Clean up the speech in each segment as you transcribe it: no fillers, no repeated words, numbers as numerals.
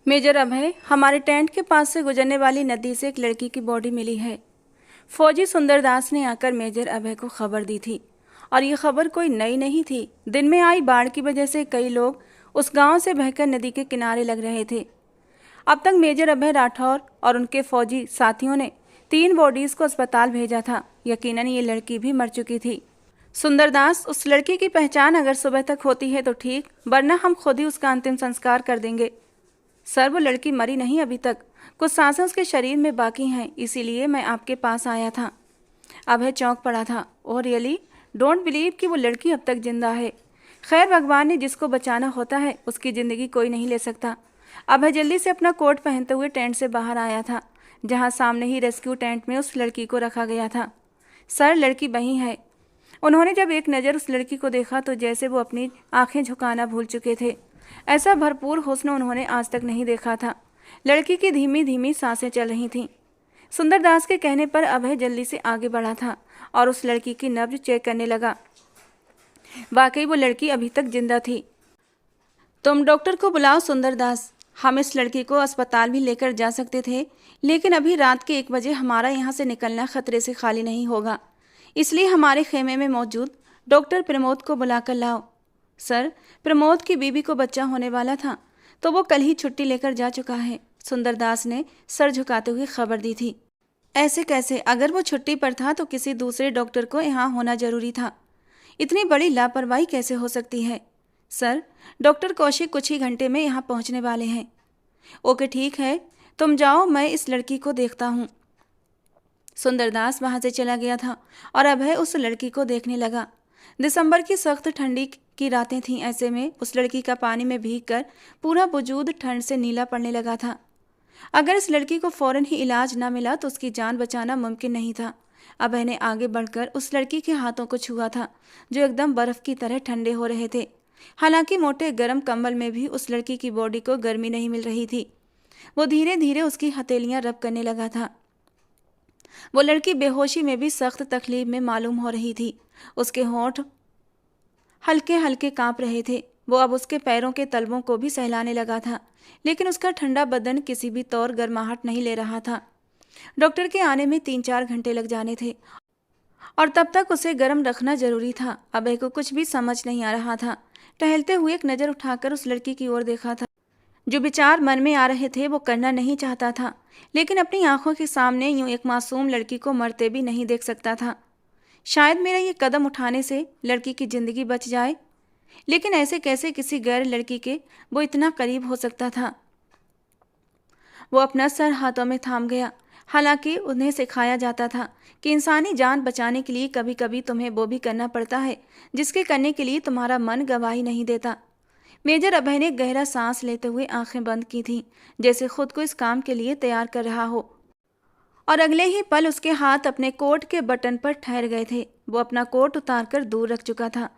Major अभय, हमारे tent के पास से गुजरने वाली नदी से एक लड़की की बॉडी मिली है। फौजी सुंदरदास ने आकर मेजर अभय को खबर दी थी और ये खबर कोई नई नहीं थी। दिन में आई बाढ़ की वजह से कई लोग उस गांव से बहकर नदी के किनारे लग रहे थे। अब तक मेजर अभय राठौर और उनके फौजी साथियों ने 3 बॉडीज को अस्पताल भेजा था। यकीनन ये लड़की भी मर चुकी थी। सुंदरदास, उस लड़की की पहचान अगर सुबह तक होती है तो ठीक, वरना हम खुद ही उसका अंतिम संस्कार कर देंगे। सर, वो लड़की मरी नहीं अभी तक, कुछ सांसें उसके शरीर में बाकी हैं, इसीलिए मैं आपके पास आया था। अभय चौंक पड़ा था। Oh really? डोंट बिलीव कि वो लड़की अब तक जिंदा है। खैर, भगवान ने जिसको बचाना होता है उसकी ज़िंदगी कोई नहीं ले सकता। अभय जल्दी से अपना कोट पहनते हुए टेंट से बाहर आया था, जहाँ सामने ही रेस्क्यू टेंट में उस लड़की को रखा गया था। सर, लड़की वही है। उन्होंने जब एक नज़र उस लड़की को देखा तो जैसे वो अपनी आंखें झुकाना भूल चुके थे। ऐसा भरपूर हुस्न उन्होंने आज तक नहीं देखा था। लड़की की धीमी धीमी सांसें चल रही थीं। सुंदरदास के कहने पर अभय जल्दी से आगे बढ़ा था और उस लड़की की नब्ज चेक करने लगा। वाकई वो लड़की अभी तक जिंदा थी। तुम डॉक्टर को बुलाओ सुंदरदास। हम इस लड़की को अस्पताल भी लेकर जा सकते थे, लेकिन अभी रात के 1 बजे हमारा यहाँ से निकलना खतरे से खाली नहीं होगा, इसलिए हमारे खेमे में मौजूद डॉक्टर प्रमोद को बुलाकर लाओ। सर, प्रमोद की बीबी को बच्चा होने वाला था, तो वो कल ही छुट्टी लेकर जा चुका है। सुंदरदास ने सर झुकाते हुए खबर दी थी। ऐसे कैसे? अगर वो छुट्टी पर था तो किसी दूसरे डॉक्टर को यहाँ होना जरूरी था। इतनी बड़ी लापरवाही कैसे हो सकती है? सर, डॉक्टर कौशिक कुछ ही घंटे में यहाँ पहुँचने वाले हैं। ओके ठीक है, तुम जाओ, मैं इस लड़की को देखता हूँ। सुंदरदास वहाँ से चला गया था और अभय उस लड़की को देखने लगा। दिसंबर की सख्त ठंडी की रातें थीं। ऐसे में उस लड़की का पानी में भीगकर पूरा वजूद ठंड से नीला पड़ने लगा था। अगर इस लड़की को फौरन ही इलाज न मिला तो उसकी जान बचाना मुमकिन नहीं था। अभय ने आगे बढ़कर उस लड़की के हाथों को छुआ था, जो एकदम बर्फ की तरह ठंडे हो रहे थे। हालांकि मोटे गर्म कंबल में भी उस लड़की की बॉडी को गर्मी नहीं मिल रही थी। वो धीरे धीरे उसकी हथेलियां रब करने लगा था। वो लड़की बेहोशी में भी सख्त तकलीफ में मालूम हो रही थी। उसके होंठ हल्के हल्के कांप रहे थे। वो अब उसके पैरों के तलवों को भी सहलाने लगा था, लेकिन उसका ठंडा बदन किसी भी तौर गर्माहट नहीं ले रहा था। डॉक्टर के आने में 3-4 घंटे लग जाने थे और तब तक उसे गर्म रखना जरूरी था। अभय को कुछ भी समझ नहीं आ रहा था। टहलते हुए एक नज़र उठाकर उस लड़की की ओर देखा था। जो विचार मन में आ रहे थे वो करना नहीं चाहता था, लेकिन अपनी आंखों के सामने यूं एक मासूम लड़की को मरते भी नहीं देख सकता था। शायद मेरा ये कदम उठाने से लड़की की जिंदगी बच जाए, लेकिन ऐसे कैसे किसी गैर लड़की के वो इतना करीब हो सकता था? वो अपना सर हाथों में थाम गया। हालांकि उन्हें सिखाया जाता था कि इंसानी जान बचाने के लिए कभी कभी तुम्हें वो भी करना पड़ता है जिसके करने के लिए तुम्हारा मन गवाही नहीं देता। मेजर अभय ने गहरा सांस लेते हुए आंखें बंद की थीं, जैसे खुद को इस काम के लिए तैयार कर रहा हो, और अगले ही पल उसके हाथ अपने कोट के बटन पर ठहर गए थे। वो अपना कोट उतारकर दूर रख चुका था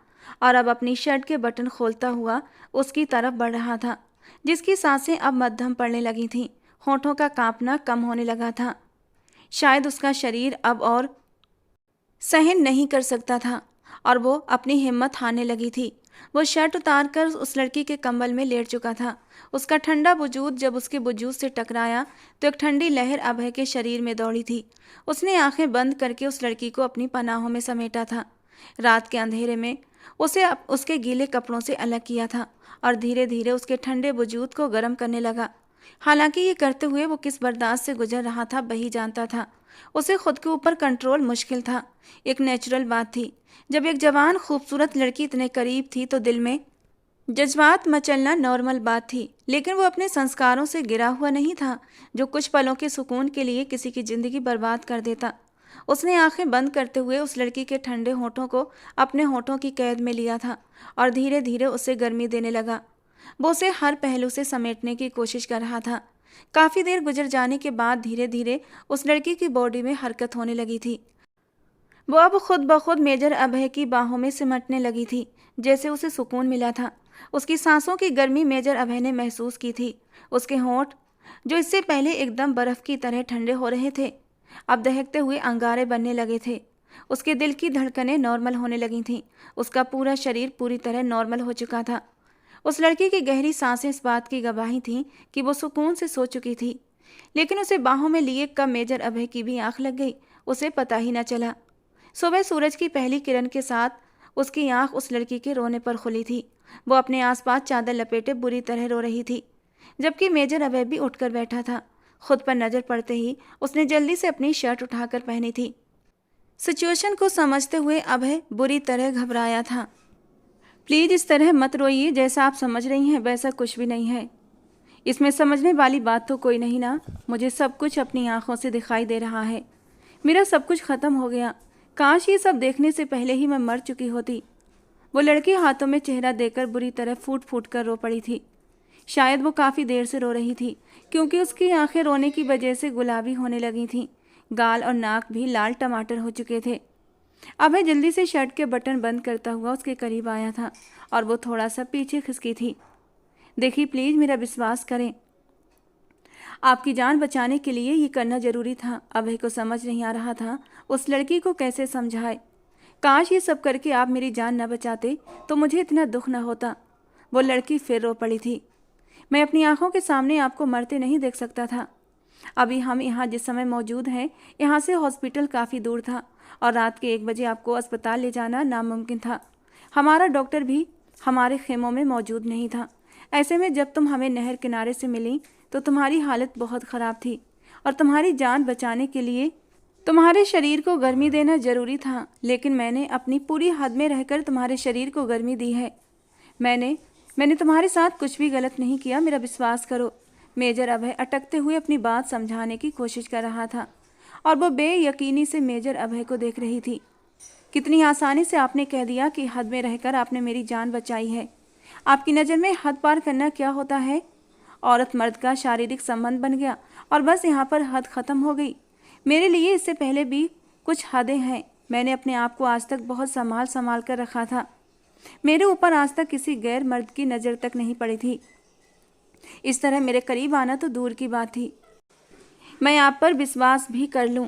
और अब अपनी शर्ट के बटन खोलता हुआ उसकी तरफ बढ़ रहा था, जिसकी सांसें अब मध्यम पड़ने लगी थीं। होठों का कांपना कम होने लगा था। शायद उसका शरीर अब और सहन नहीं कर सकता था और वो अपनी हिम्मत हारने लगी थी। वो शर्ट उतारकर उस लड़की के कंबल में लेट चुका था। उसका ठंडा वजूद जब उसके वजूद से टकराया तो एक ठंडी लहर अभय के शरीर में दौड़ी थी। उसने आंखें बंद करके उस लड़की को अपनी पनाहों में समेटा था। रात के अंधेरे में उसे उसके गीले कपड़ों से अलग किया था और धीरे धीरे उसके ठंडे वजूद को गर्म करने लगा। हालांकि ये करते हुए वो किस बर्दाश्त से गुजर रहा था वही जानता था। उसे खुद के ऊपर कंट्रोल मुश्किल था। एक नेचुरल बात थी। जब एक जवान खूबसूरत लड़की इतने करीब थी तो दिल में जज्बात मचलना नॉर्मल बात थी, लेकिन वो अपने संस्कारों से गिरा हुआ नहीं था जो कुछ पलों के सुकून के लिए किसी की जिंदगी बर्बाद कर देता। उसने आंखें बंद करते हुए उस लड़की के ठंडे होठों को अपने होठों की कैद में लिया था और धीरे धीरे उसे गर्मी देने लगा। वो उसे हर पहलू से समेटने की कोशिश कर रहा था। काफ़ी देर गुजर जाने के बाद धीरे धीरे उस लड़की की बॉडी में हरकत होने लगी थी। वो अब खुद ब खुद मेजर अभय की बाहों में सिमटने लगी थी, जैसे उसे सुकून मिला था। उसकी सांसों की गर्मी मेजर अभय ने महसूस की थी। उसके होंठ, जो इससे पहले एकदम बर्फ की तरह ठंडे हो रहे थे, अब दहकते हुए अंगारे बनने लगे थे। उसके दिल की धड़कनें नॉर्मल होने लगी थीं। उसका पूरा शरीर पूरी तरह नॉर्मल हो चुका था। उस लड़की की गहरी सांसें इस बात की गवाही थीं कि वो सुकून से सो चुकी थी। लेकिन उसे बाहों में लिए कब मेजर अभय की भी आंख लग गई, उसे पता ही न चला। सुबह सूरज की पहली किरण के साथ उसकी आंख उस लड़की के रोने पर खुली थी। वो अपने आसपास चादर लपेटे बुरी तरह रो रही थी, जबकि मेजर अभय भी उठकर बैठा था। खुद पर नजर पड़ते ही उसने जल्दी से अपनी शर्ट उठाकर पहनी थी। सिचुएशन को समझते हुए अभय बुरी तरह घबराया था। प्लीज इस तरह मत रोइए, जैसा आप समझ रही हैं वैसा कुछ भी नहीं है। इसमें समझने वाली बात तो कोई नहीं ना। मुझे सब कुछ अपनी आंखों से दिखाई दे रहा है। मेरा सब कुछ खत्म हो गया। काश ये सब देखने से पहले ही मैं मर चुकी होती। वो लड़की हाथों में चेहरा देकर बुरी तरह फूट फूट कर रो पड़ी थी। शायद वो काफ़ी देर से रो रही थी, क्योंकि उसकी आंखें रोने की वजह से गुलाबी होने लगी थीं। गाल और नाक भी लाल टमाटर हो चुके थे। अभय जल्दी से शर्ट के बटन बंद करता हुआ उसके करीब आया था और वो थोड़ा सा पीछे खिसकी थी। देखिए प्लीज़ मेरा विश्वास करें, आपकी जान बचाने के लिए ये करना जरूरी था। अभय को समझ नहीं आ रहा था उस लड़की को कैसे समझाए। काश ये सब करके आप मेरी जान न बचाते तो मुझे इतना दुख न होता। वो लड़की फिर रो पड़ी थी। मैं अपनी आंखों के सामने आपको मरते नहीं देख सकता था। अभी हम यहाँ जिस समय मौजूद हैं, यहाँ से हॉस्पिटल काफ़ी दूर था और रात के 1 बजे आपको अस्पताल ले जाना नामुमकिन था। हमारा डॉक्टर भी हमारे खेमों में मौजूद नहीं था। ऐसे में जब तुम हमें नहर किनारे से मिली तो तुम्हारी हालत बहुत ख़राब थी और तुम्हारी जान बचाने के लिए तुम्हारे शरीर को गर्मी देना ज़रूरी था। लेकिन मैंने अपनी पूरी हद में रहकर तुम्हारे शरीर को गर्मी दी है। मैंने तुम्हारे साथ कुछ भी गलत नहीं किया, मेरा विश्वास करो। मेजर अभय अटकते हुए अपनी बात समझाने की कोशिश कर रहा था और वो बेयकीनी से मेजर अभय को देख रही थी। कितनी आसानी से आपने कह दिया कि हद में रहकर आपने मेरी जान बचाई है। आपकी नज़र में हद पार करना क्या होता है? औरत मर्द का शारीरिक संबंध बन गया और बस यहाँ पर हद ख़त्म हो गई। मेरे लिए इससे पहले भी कुछ हदें हैं। मैंने अपने आप को आज तक बहुत संभाल कर रखा था। मेरे ऊपर आज तक किसी गैर मर्द की नज़र तक नहीं पड़ी थी। इस तरह मेरे करीब आना तो दूर की बात थी। मैं आप पर विश्वास भी कर लूं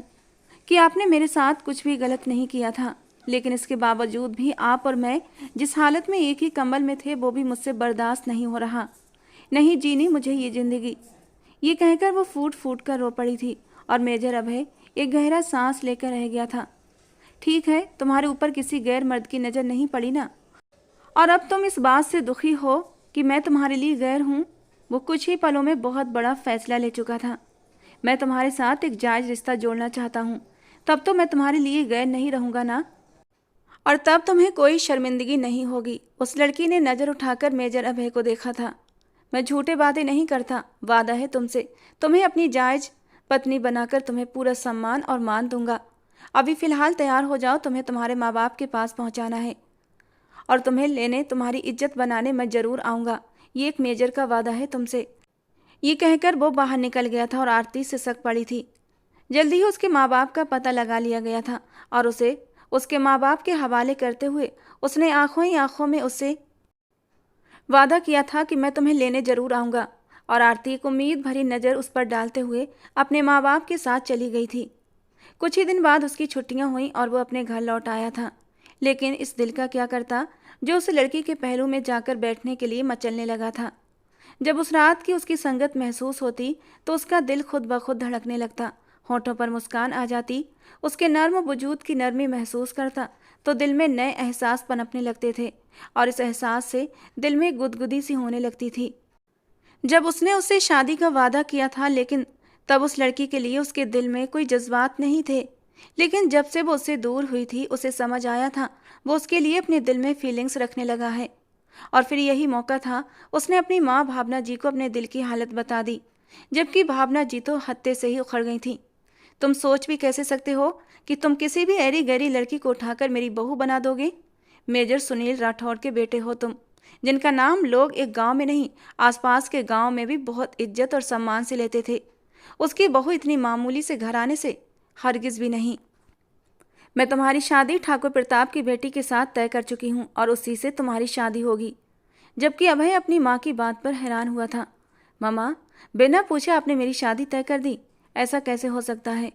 कि आपने मेरे साथ कुछ भी गलत नहीं किया था, लेकिन इसके बावजूद भी आप और मैं जिस हालत में एक ही कंबल में थे वो भी मुझसे बर्दाश्त नहीं हो रहा। नहीं जीनी मुझे ये ज़िंदगी। ये कहकर वो फूट फूट कर रो पड़ी थी और मेजर अभय एक गहरा सांस लेकर रह गया था। ठीक है, तुम्हारे ऊपर किसी गैर मर्द की नज़र नहीं पड़ी ना, और अब तुम इस बात से दुखी हो कि मैं तुम्हारे लिए गैर हूँ। वो कुछ ही पलों में बहुत बड़ा फैसला ले चुका था। मैं तुम्हारे साथ एक जायज़ रिश्ता जोड़ना चाहता हूँ, तब तो मैं तुम्हारे लिए गैर नहीं रहूँगा ना, और तब तुम्हें कोई शर्मिंदगी नहीं होगी। उस लड़की ने नज़र उठाकर मेजर अभय को देखा था। मैं झूठे वादे नहीं करता, वादा है तुमसे, तुम्हें अपनी जायज़ पत्नी बनाकर तुम्हें पूरा सम्मान और मान दूंगा। अभी फ़िलहाल तैयार हो जाओ, तुम्हें तुम्हारे माँ बाप के पास पहुँचाना है और तुम्हें लेने, तुम्हारी इज्जत बनाने मैं ज़रूर आऊँगा। ये एक मेजर का वादा है तुमसे। ये कहकर वो बाहर निकल गया था और आरती सिसक पड़ी थी। जल्दी ही उसके माँ बाप का पता लगा लिया गया था और उसे उसके माँ बाप के हवाले करते हुए उसने आंखों ही आंखों में उससे वादा किया था कि मैं तुम्हें लेने ज़रूर आऊँगा। और आरती एक उम्मीद भरी नज़र उस पर डालते हुए अपने माँ बाप के साथ चली गई थी। कुछ ही दिन बाद उसकी छुट्टियाँ हुईं और वो अपने घर लौट आया था। लेकिन इस दिल का क्या करता जो उस लड़की के पहलू में जाकर बैठने के लिए मचलने लगा था। जब उस रात की उसकी संगत महसूस होती तो उसका दिल खुद ब खुद धड़कने लगता, होठों पर मुस्कान आ जाती, उसके नर्म वजूद की नरमी महसूस करता तो दिल में नए एहसास पनपने लगते थे और इस एहसास से दिल में गुदगुदी सी होने लगती थी। जब उसने उससे शादी का वादा किया था, लेकिन तब उस लड़की के लिए उसके दिल में कोई जज्बात नहीं थे। लेकिन जब से वो उससे दूर हुई थी उसे समझ आया था वो उसके लिए अपने दिल में फीलिंग्स रखने लगा है। और फिर यही मौका था, उसने अपनी माँ भावना जी को अपने दिल की हालत बता दी, जबकि भावना जी तो हत्ते से ही उखड़ गई थी। तुम सोच भी कैसे सकते हो कि तुम किसी भी ऐरी गैरी लड़की को उठाकर मेरी बहू बना दोगे? मेजर सुनील राठौर के बेटे हो तुम, जिनका नाम लोग एक गांव में नहीं आसपास के गांव में भी बहुत इज्जत और सम्मान से लेते थे। उसकी बहू इतनी मामूली से घराने से हरगिज भी नहीं। मैं तुम्हारी शादी ठाकुर प्रताप की बेटी के साथ तय कर चुकी हूँ और उसी से तुम्हारी शादी होगी। जबकि अभय अपनी माँ की बात पर हैरान हुआ था। मामा, बिना पूछे आपने मेरी शादी तय कर दी, ऐसा कैसे हो सकता है?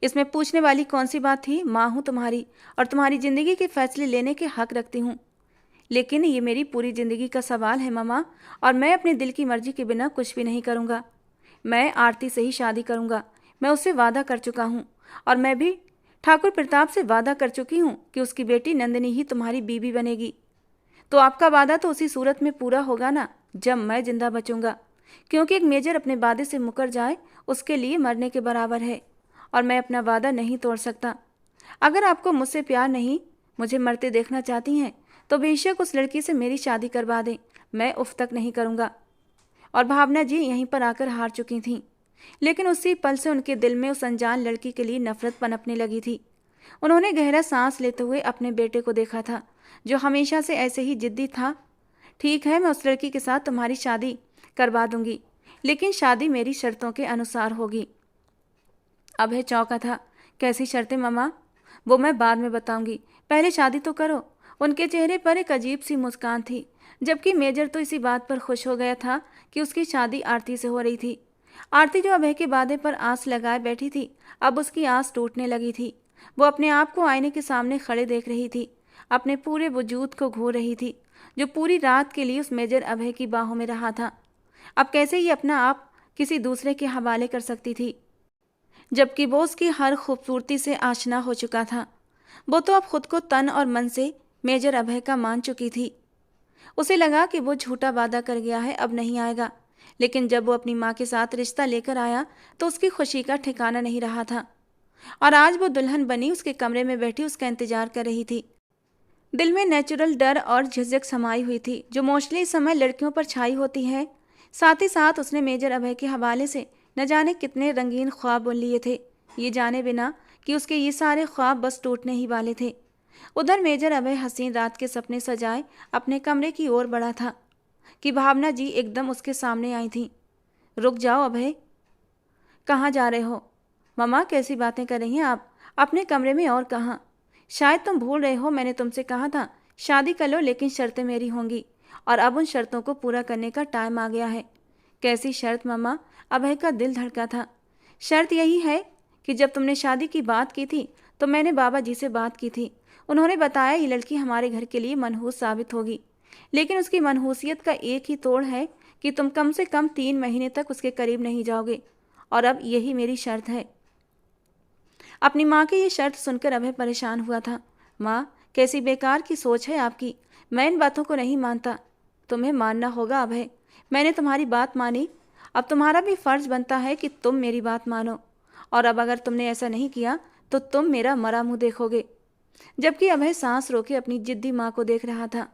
इसमें पूछने वाली कौन सी बात थी? माँ हूँ तुम्हारी और तुम्हारी ज़िंदगी के फैसले लेने के हक रखती हूँ। लेकिन ये मेरी पूरी ज़िंदगी का सवाल है मम्मा, और मैं अपने दिल की मर्जी के बिना कुछ भी नहीं करूँगा। मैं आरती से ही शादी करूँगा। मैं उससे वादा कर चुका हूँ, और मैं भी ठाकुर प्रताप से वादा कर चुकी हूँ कि उसकी बेटी नंदिनी ही तुम्हारी बीवी बनेगी। तो आपका वादा तो उसी सूरत में पूरा होगा ना, जब मैं जिंदा बचूंगा, क्योंकि एक मेजर अपने वादे से मुकर जाए उसके लिए मरने के बराबर है, और मैं अपना वादा नहीं तोड़ सकता। अगर आपको मुझसे प्यार नहीं, मुझे मरते देखना चाहती हैं, तो बेशक उस लड़की से मेरी शादी करवा दें, मैं उफ तक नहीं करूँगा। और भावना जी यहीं पर आकर हार चुकी थीं, लेकिन उसी पल से उनके दिल में उस अनजान लड़की के लिए नफरत पनपने लगी थी। उन्होंने गहरा सांस लेते हुए अपने बेटे को देखा था, जो हमेशा से ऐसे ही जिद्दी था। ठीक है, मैं उस लड़की के साथ तुम्हारी शादी करवा दूंगी, लेकिन शादी मेरी शर्तों के अनुसार होगी। अभय चौंका था। कैसी शर्तें मम्मा? वो मैं बाद में बताऊंगी, पहले शादी तो करो। उनके चेहरे पर एक अजीब सी मुस्कान थी, जबकि मेजर तो इसी बात पर खुश हो गया था कि उसकी शादी आरती से हो रही थी। आरती जो अभय के वादे पर आस लगाए बैठी थी, अब उसकी आस टूटने लगी थी। वो अपने आप को आईने के सामने खड़े देख रही थी, अपने पूरे वजूद को घो रही थी, जो पूरी रात के लिए उस मेजर अभय की बाहों में रहा था। अब कैसे ये अपना आप किसी दूसरे के हवाले कर सकती थी, जबकि वो उसकी हर खूबसूरती से आशना हो चुका था। वो तो अब खुद को तन और मन से मेजर अभय का मान चुकी थी। उसे लगा कि वो झूठा वादा कर गया है, अब नहीं आएगा। लेकिन जब वो अपनी माँ के साथ रिश्ता लेकर आया तो उसकी खुशी का ठिकाना नहीं रहा था, और आज वो दुल्हन बनी उसके कमरे में बैठी उसका इंतजार कर रही थी। दिल में नेचुरल डर और झिझक समाई हुई थी, जो मोस्टली इस समय लड़कियों पर छाई होती है। साथ ही साथ उसने मेजर अभय के हवाले से न जाने कितने रंगीन ख्वाब बुन लिए थे, ये जाने बिना कि उसके ये सारे ख्वाब बस टूटने ही वाले थे। उधर मेजर अभय हसीन रात के सपने सजाए अपने कमरे की ओर बढ़ा था कि भावना जी एकदम उसके सामने आई थी। रुक जाओ अभय, कहाँ जा रहे हो? मम्मा कैसी बातें कर रही हैं आप? अपने कमरे में और कहाँ? शायद तुम भूल रहे हो, मैंने तुमसे कहा था शादी कर लो, लेकिन शर्तें मेरी होंगी, और अब उन शर्तों को पूरा करने का टाइम आ गया है। कैसी शर्त मम्मा? अभय का दिल धड़का था। शर्त यही है कि जब तुमने शादी की बात की थी तो मैंने बाबा जी से बात की थी। उन्होंने बताया ये लड़की हमारे घर के लिए मनहूस साबित होगी, लेकिन उसकी मनहूसियत का एक ही तोड़ है कि तुम कम से कम 3 महीने तक उसके करीब नहीं जाओगे, और अब यही मेरी शर्त है। अपनी माँ की ये शर्त सुनकर अभय परेशान हुआ था। माँ, कैसी बेकार की सोच है आपकी, मैं इन बातों को नहीं मानता। तुम्हें मानना होगा अभय, मैंने तुम्हारी बात मानी, अब तुम्हारा भी फर्ज बनता है कि तुम मेरी बात मानो, और अब अगर तुमने ऐसा नहीं किया तो तुम मेरा मरा मुंह देखोगे। जबकि अभय सांस रोके अपनी जिद्दी माँ को देख रहा था।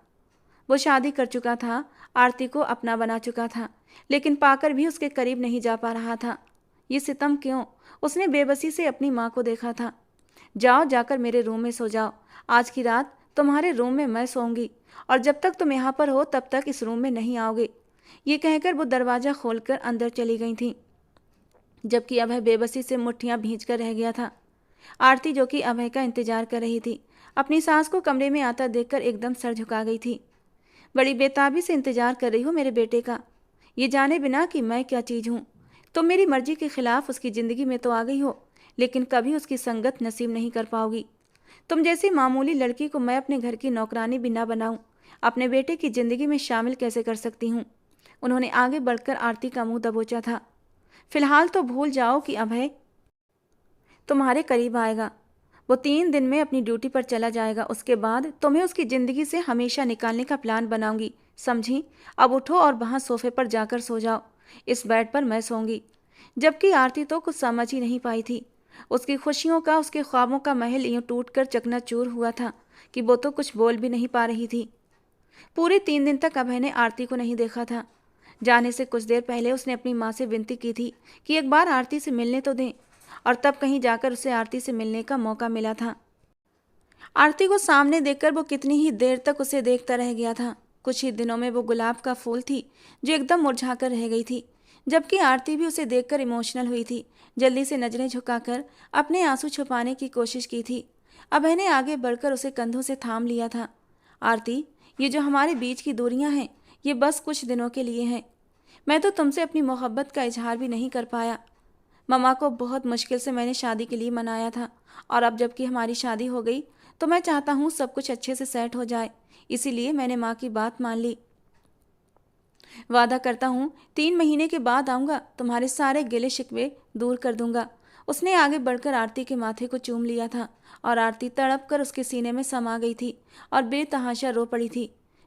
वो शादी कर चुका था, आरती को अपना बना चुका था, लेकिन पाकर भी उसके करीब नहीं जा पा रहा था। ये सितम क्यों? उसने बेबसी से अपनी माँ को देखा था। जाओ, जाकर मेरे रूम में सो जाओ, आज की रात तुम्हारे रूम में मैं सोऊंगी, और जब तक तुम यहाँ पर हो तब तक इस रूम में नहीं आओगे। ये कहकर वो दरवाज़ा खोलकर अंदर चली गई थी, जबकि अभय बेबसी से मुट्ठियाँ भींच कर रह गया था। आरती, जो कि अभय का इंतजार कर रही थी, अपनी सास को कमरे में आता देखकर एकदम सर झुका गई थी। बड़ी बेताबी से इंतजार कर रही हो मेरे बेटे का, ये जाने बिना कि मैं क्या चीज़ हूँ। तुम मेरी मर्जी के खिलाफ उसकी ज़िंदगी में तो आ गई हो, लेकिन कभी उसकी संगत नसीब नहीं कर पाओगी। तुम जैसी मामूली लड़की को मैं अपने घर की नौकरानी भी ना बनाऊं, अपने बेटे की ज़िंदगी में शामिल कैसे कर सकती हूँ? उन्होंने आगे बढ़कर आरती का मुंह दबोचा था। फिलहाल तो भूल जाओ कि अभय तुम्हारे करीब आएगा। वो 3 दिन में अपनी ड्यूटी पर चला जाएगा, उसके बाद तुम्हें उसकी ज़िंदगी से हमेशा निकालने का प्लान बनाऊंगी, समझी? अब उठो और वहाँ सोफे पर जाकर सो जाओ, इस बेड पर मैं सोऊंगी। जबकि आरती तो कुछ समझ ही नहीं पाई थी। उसकी खुशियों का, उसके ख्वाबों का महल यूँ टूट कर चकनाचूर हुआ था कि वो तो कुछ बोल भी नहीं पा रही थी। पूरे 3 दिन तक अभय ने आरती को नहीं देखा था। जाने से कुछ देर पहले उसने अपनी माँ से विनती की थी कि एक बार आरती से मिलने तो दें, और तब कहीं जाकर उसे आरती से मिलने का मौका मिला था। आरती को सामने देखकर वो कितनी ही देर तक उसे देखता रह गया था। कुछ ही दिनों में वो गुलाब का फूल थी जो एकदम मुरझा कर रह गई थी, जबकि आरती भी उसे देखकर इमोशनल हुई थी। जल्दी से नजरें झुकाकर अपने आंसू छुपाने की कोशिश की थी। अभय ने आगे बढ़कर उसे कंधों से थाम लिया था। आरती, ये जो हमारे बीच की दूरियां हैं, ये बस कुछ दिनों के लिए हैं। मैं तो तुमसे अपनी मोहब्बत का इजहार भी नहीं कर पाया। मम्मा को बहुत मुश्किल से मैंने शादी के लिए मनाया था, और अब जबकि हमारी शादी हो गई तो मैं चाहता हूँ सब कुछ अच्छे से सेट हो जाए, इसीलिए मैंने माँ की बात मान ली। वादा करता हूँ 3 महीने के बाद आऊँगा, तुम्हारे सारे गिले शिकवे दूर कर दूंगा। उसने आगे बढ़कर आरती के माथे को चूम लिया था और आरती तड़प कर उसके सीने में समा गई थी और बेतहाशा रो पड़ी थी।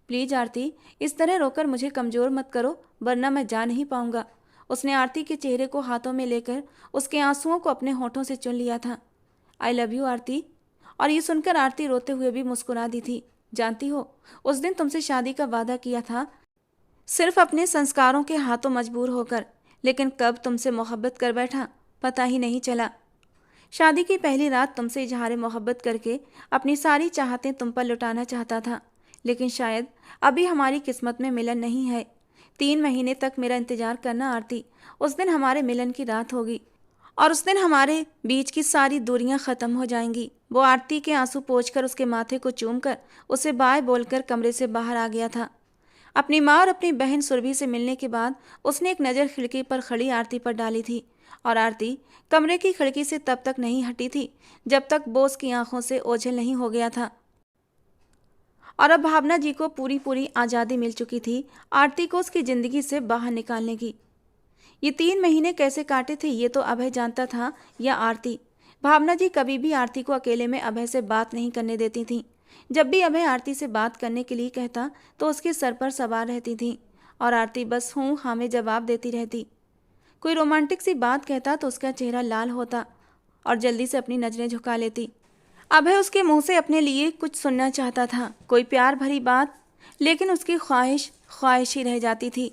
प्लीज आरती, इस तरह रोकर मुझे कमजोर मत करो, वरना मैं जा नहीं पाऊंगा। उसने आरती के चेहरे को हाथों में लेकर उसके आंसुओं को अपने होठों से चुन लिया था। आई लव यू आरती। और ये सुनकर आरती रोते हुए भी मुस्कुरा दी थी। जानती हो, उस दिन तुमसे शादी का वादा किया था, सिर्फ अपने संस्कारों के हाथों मजबूर होकर, लेकिन कब तुमसे मोहब्बत कर बैठा पता ही नहीं चला। शादी की पहली रात तुमसे इजहार मोहब्बत करके अपनी सारी चाहतें तुम पर लुटाना चाहता था, लेकिन शायद अभी हमारी किस्मत में मिलन नहीं है। 3 महीने तक मेरा इंतजार करना आरती, उस दिन हमारे मिलन की रात होगी और उस दिन हमारे बीच की सारी दूरियां खत्म हो जाएंगी। वो आरती के आंसू पोंछकर उसके माथे को चूमकर उसे बाय बोलकर कमरे से बाहर आ गया था। अपनी माँ और अपनी बहन सुरभि से मिलने के बाद उसने एक नज़र खिड़की पर खड़ी आरती पर डाली थी और आरती कमरे की खिड़की से तब तक नहीं हटी थी जब तक वो उसकी आंखों से ओझल नहीं हो गया था। और अब भावना जी को पूरी पूरी आज़ादी मिल चुकी थी आरती को उसकी ज़िंदगी से बाहर निकालने की। ये 3 महीने कैसे काटे थे ये तो अभय जानता था या आरती। भावना जी कभी भी आरती को अकेले में अभय से बात नहीं करने देती थीं। जब भी अभय आरती से बात करने के लिए कहता तो उसके सर पर सवार रहती थी और आरती बस हूँ हाँ में जवाब देती रहती। कोई रोमांटिक सी बात कहता तो उसका चेहरा लाल होता और जल्दी से अपनी नजरें झुका लेती। अभय उसके मुंह से अपने लिए कुछ सुनना चाहता था, कोई प्यार भरी बात, लेकिन उसकी ख्वाहिश ख्वाहिश ही रह जाती थी।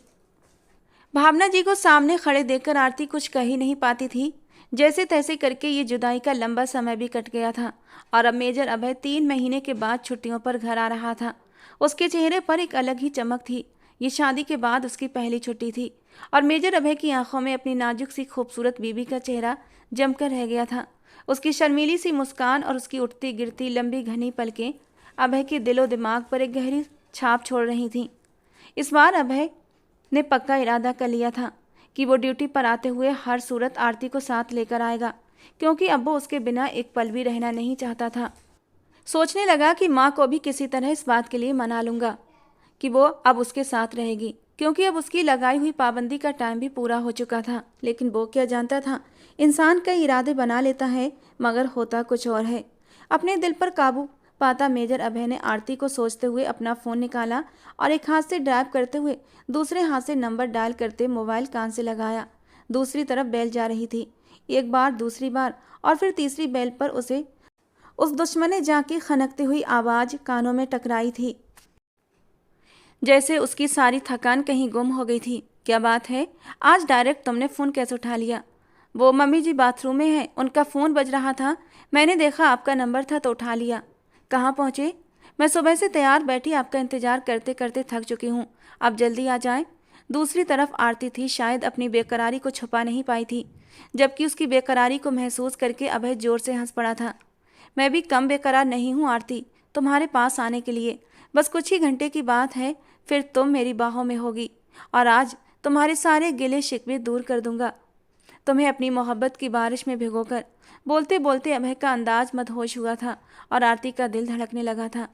भावना जी को सामने खड़े देखकर आरती कुछ कह ही नहीं पाती थी। जैसे तैसे करके ये जुदाई का लंबा समय भी कट गया था और अब मेजर अभय 3 महीने के बाद छुट्टियों पर घर आ रहा था। उसके चेहरे पर एक अलग ही चमक थी। ये शादी के बाद उसकी पहली छुट्टी थी और मेजर अभय की आंखों में अपनी नाजुक सी खूबसूरत बीबी का चेहरा जमकर रह गया था। उसकी शर्मीली सी मुस्कान और उसकी उठती गिरती लंबी घनी पलकें अभय के दिलो दिमाग पर एक गहरी छाप छोड़ रही थीं। इस बार अभय ने पक्का इरादा कर लिया था कि वो ड्यूटी पर आते हुए हर सूरत आरती को साथ लेकर आएगा, क्योंकि अब वो उसके बिना एक पल भी रहना नहीं चाहता था। सोचने लगा कि माँ को भी किसी तरह इस बात के लिए मना लूँगा कि वो अब उसके साथ रहेगी, क्योंकि अब उसकी लगाई हुई पाबंदी का टाइम भी पूरा हो चुका था। लेकिन वो क्या जानता था, इंसान कई इरादे बना लेता है मगर होता कुछ और है। अपने दिल पर काबू पाता मेजर अभय ने आरती को सोचते हुए अपना फ़ोन निकाला और एक हाथ से ड्राइव करते हुए दूसरे हाथ से नंबर डायल करते मोबाइल कान से लगाया। दूसरी तरफ बेल जा रही थी। एक बार, दूसरी बार और फिर तीसरी बेल पर उसे उस दुश्मने जां की खनकती हुई आवाज़ कानों में टकराई थी, जैसे उसकी सारी थकान कहीं गुम हो गई थी। क्या बात है, आज डायरेक्ट तुमने फ़ोन कैसे उठा लिया? वो मम्मी जी बाथरूम में हैं, उनका फ़ोन बज रहा था, मैंने देखा आपका नंबर था तो उठा लिया। कहाँ पहुँचे? मैं सुबह से तैयार बैठी आपका इंतज़ार करते करते थक चुकी हूँ, आप जल्दी आ जाएं। दूसरी तरफ आरती थी, शायद अपनी बेकरारी को छुपा नहीं पाई थी, जबकि उसकी बेकरारी को महसूस करके अभय जोर से हंस पड़ा था। मैं भी कम बेकरार नहीं हूँ आरती, तुम्हारे पास आने के लिए। बस कुछ ही घंटे की बात है, फिर तुम मेरी बाहों में होगी और आज तुम्हारे सारे गिले शिकवे दूर कर दूंगा, तुम्हें अपनी मोहब्बत की बारिश में भिगोकर। बोलते बोलते अभय का अंदाज मदहोश हुआ था और आरती का दिल धड़कने लगा था।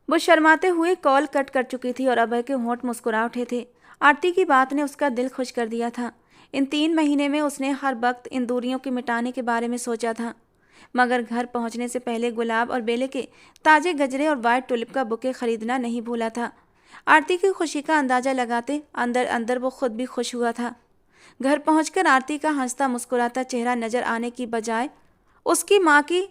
वो शर्माते हुए कॉल कट कर चुकी थी और अभय के होंठ मुस्कुरा उठे थे। आरती की बात ने उसका दिल खुश कर दिया था। इन 3 महीने में उसने हर वक्त इन दूरियों के मिटाने के बारे में सोचा था, मगर घर पहुंचने से पहले गुलाब और बेले के ताजे गजरे और वाइट टुलिप का बुके खरीदना नहीं भूला था। आरती की खुशी का अंदाजा लगाते अंदर अंदर वो खुद भी खुश हुआ था। घर पहुंचकर आरती का हंसता मुस्कुराता चेहरा नजर आने की बजाय उसकी माँ की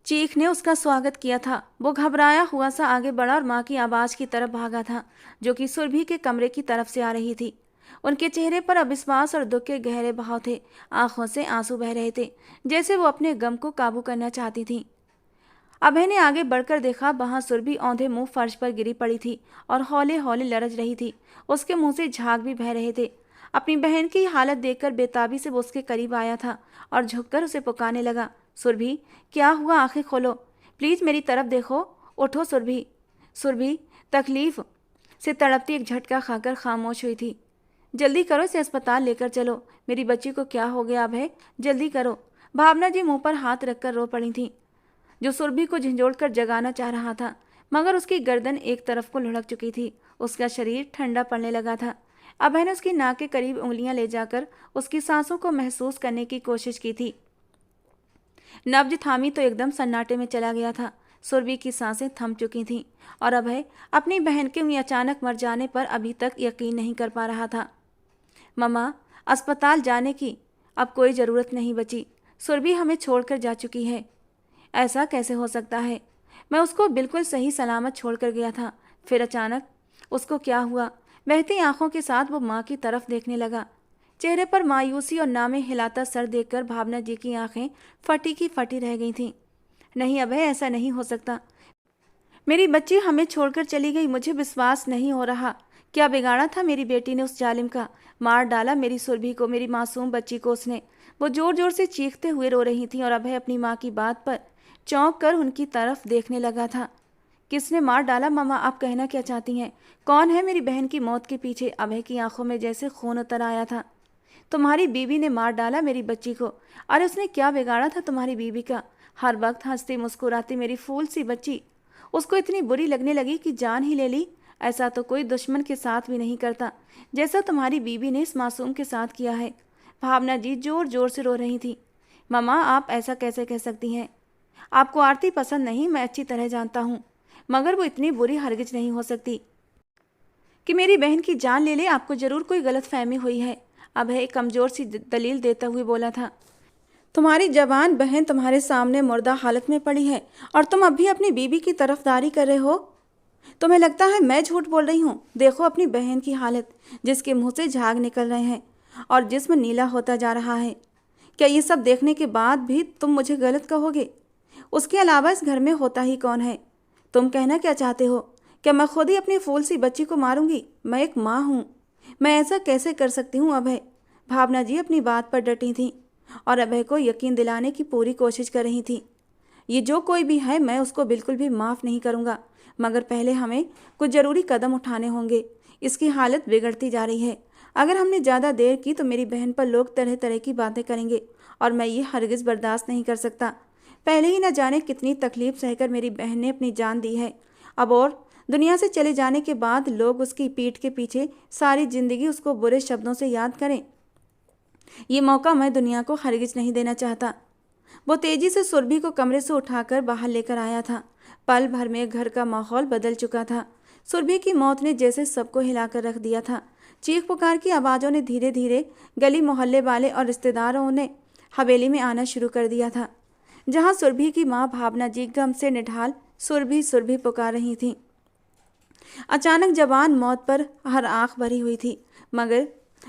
चीख ने उसका स्वागत किया था। वो घबराया हुआ सा आगे बढ़ा और माँ की आवाज़ की तरफ भागा था, जो कि सुरभि के कमरे की तरफ से आ रही थी। उनके चेहरे पर अविश्वास और दुख के गहरे बहाव थे, आंखों से आंसू बह रहे थे, जैसे वो अपने गम को काबू करना चाहती थी। अभय ने आगे बढ़कर देखा, वहां सुरभि औंधे मुंह फर्श पर गिरी पड़ी थी और हौले हौले लरज रही थी। उसके मुंह से झाग भी बह रहे थे। अपनी बहन की हालत देखकर बेताबी से वो उसके करीब आया था और झुककर उसे पुकारने लगा, सुरभि क्या हुआ, आंखें खोलो, प्लीज मेरी तरफ देखो, उठो सुरभि। सुरभि तकलीफ से तड़पती एक झटका खाकर खामोश हुई थी। जल्दी करो, इसे अस्पताल लेकर चलो, मेरी बच्ची को क्या हो गया अभय, जल्दी करो। भावना जी मुंह पर हाथ रखकर रो पड़ी थी। जो सुरभि को झंझोड़कर जगाना चाह रहा था, मगर उसकी गर्दन एक तरफ को लुढ़क चुकी थी। उसका शरीर ठंडा पड़ने लगा था। अभय ने उसकी नाक के करीब उंगलियां ले जाकर उसकी सांसों को महसूस करने की कोशिश की थी। नब्ज थामी तो एकदम सन्नाटे में चला गया था। सुरभि की सांसें थम चुकी थीं और अभय अपनी बहन के यूं अचानक मर जाने पर अभी तक यकीन नहीं कर पा रहा था। मम्मा, अस्पताल जाने की अब कोई ज़रूरत नहीं बची। सुरभि हमें छोड़कर जा चुकी है। ऐसा कैसे हो सकता है? मैं उसको बिल्कुल सही सलामत छोड़कर गया था, फिर अचानक उसको क्या हुआ? बहती आंखों के साथ वो माँ की तरफ देखने लगा। चेहरे पर मायूसी और नामे हिलाता सर देखकर भावना जी की आंखें फटी की फटी रह गई थीं। नहीं अभय, ऐसा नहीं हो सकता। मेरी बच्ची हमें छोड़कर चली गई। मुझे विश्वास नहीं हो रहा। क्या बिगाड़ा था मेरी बेटी ने उस जालिम का? मार डाला मेरी सुरभि को, मेरी मासूम बच्ची को उसने। वो जोर जोर से चीखते हुए रो रही थी और अभय अपनी माँ की बात पर चौंक कर उनकी तरफ देखने लगा था। किसने मार डाला मम्मा? आप कहना क्या चाहती हैं? कौन है मेरी बहन की मौत के पीछे? अभय की आंखों में जैसे खून उतर आया था। तुम्हारी बीवी ने मार डाला मेरी बच्ची को। अरे उसने क्या बिगाड़ा था तुम्हारी बीवी का? हर वक्त हंसती मुस्कुराती मेरी फूल सी बच्ची, उसको इतनी बुरी लगने लगी कि जान ही ले ली। ऐसा तो कोई दुश्मन के साथ भी नहीं करता जैसा तुम्हारी बीवी ने इस मासूम के साथ किया है। भावना जी जोर जोर से रो रही थी। मम्मा, आप ऐसा कैसे कह सकती हैं? आपको आरती पसंद नहीं, मैं अच्छी तरह जानता हूँ, मगर वो इतनी बुरी हरगिज नहीं हो सकती कि मेरी बहन की जान ले ले। आपको जरूर कोई गलतफहमी हुई है। अभय एक कमजोर सी दलील देता हुए बोला था। तुम्हारी जवान बहन तुम्हारे सामने मुर्दा हालत में पड़ी है और तुम अब भी अपनी बीवी की तरफदारी कर रहे हो। तुम्हें लगता है मैं झूठ बोल रही हूँ? देखो अपनी बहन की हालत, जिसके मुंह से झाग निकल रहे हैं और जिस्म नीला होता जा रहा है। क्या ये सब देखने के बाद भी तुम मुझे गलत कहोगे? उसके अलावा इस घर में होता ही कौन है? तुम कहना क्या चाहते हो? क्या मैं खुद ही अपनी फूल सी बच्ची को मारूंगी? मैं एक माँ हूँ, मैं ऐसा कैसे कर सकती हूँ अभय? भावना जी अपनी बात पर डटी थीं और अभय को यकीन दिलाने की पूरी कोशिश कर रही थी। ये जो कोई भी है, मैं उसको बिल्कुल भी माफ़ नहीं करूँगा, मगर पहले हमें कुछ ज़रूरी कदम उठाने होंगे। इसकी हालत बिगड़ती जा रही है। अगर हमने ज़्यादा देर की तो मेरी बहन पर लोग तरह तरह की बातें करेंगे और मैं ये हरगिज़ बर्दाश्त नहीं कर सकता। पहले ही न जाने कितनी तकलीफ सहकर मेरी बहन ने अपनी जान दी है। अब और दुनिया से चले जाने के बाद लोग उसकी पीठ के पीछे सारी ज़िंदगी उसको बुरे शब्दों से याद करें। ये मौका मैं दुनिया को हरगिज नहीं देना चाहता। वो तेजी से सुरभि को कमरे से उठाकर बाहर लेकर आया था। पल भर में घर का माहौल बदल चुका था। सुरभि की मौत ने जैसे सबको हिलाकर रख दिया था। चीख पुकार की आवाज़ों ने धीरे धीरे गली मोहल्ले वाले और रिश्तेदारों ने हवेली में आना शुरू कर दिया था, जहाँ सुरभि की माँ भावना जी गम से निढाल सुरभि सुरभि पुकार रही थीं। अचानक जवान मौत पर हर आंख भरी हुई थी, मगर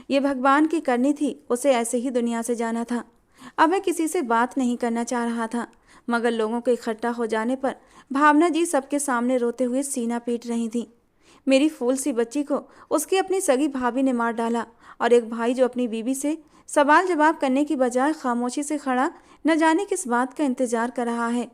ये भगवान की करनी थी। उसे ऐसे ही दुनिया से जाना था। अब वह किसी से बात नहीं करना चाह रहा था, मगर लोगों के इकट्ठा हो जाने पर भावना जी सबके सामने रोते हुए सीना पीट रही थी। मेरी फूल सी बच्ची को उसकी अपनी सगी भाभी ने मार डाला और एक भाई जो अपनी बीवी से सवाल जवाब करने की बजाय खामोशी से खड़ा न जाने किस बात का इंतजार कर रहा है।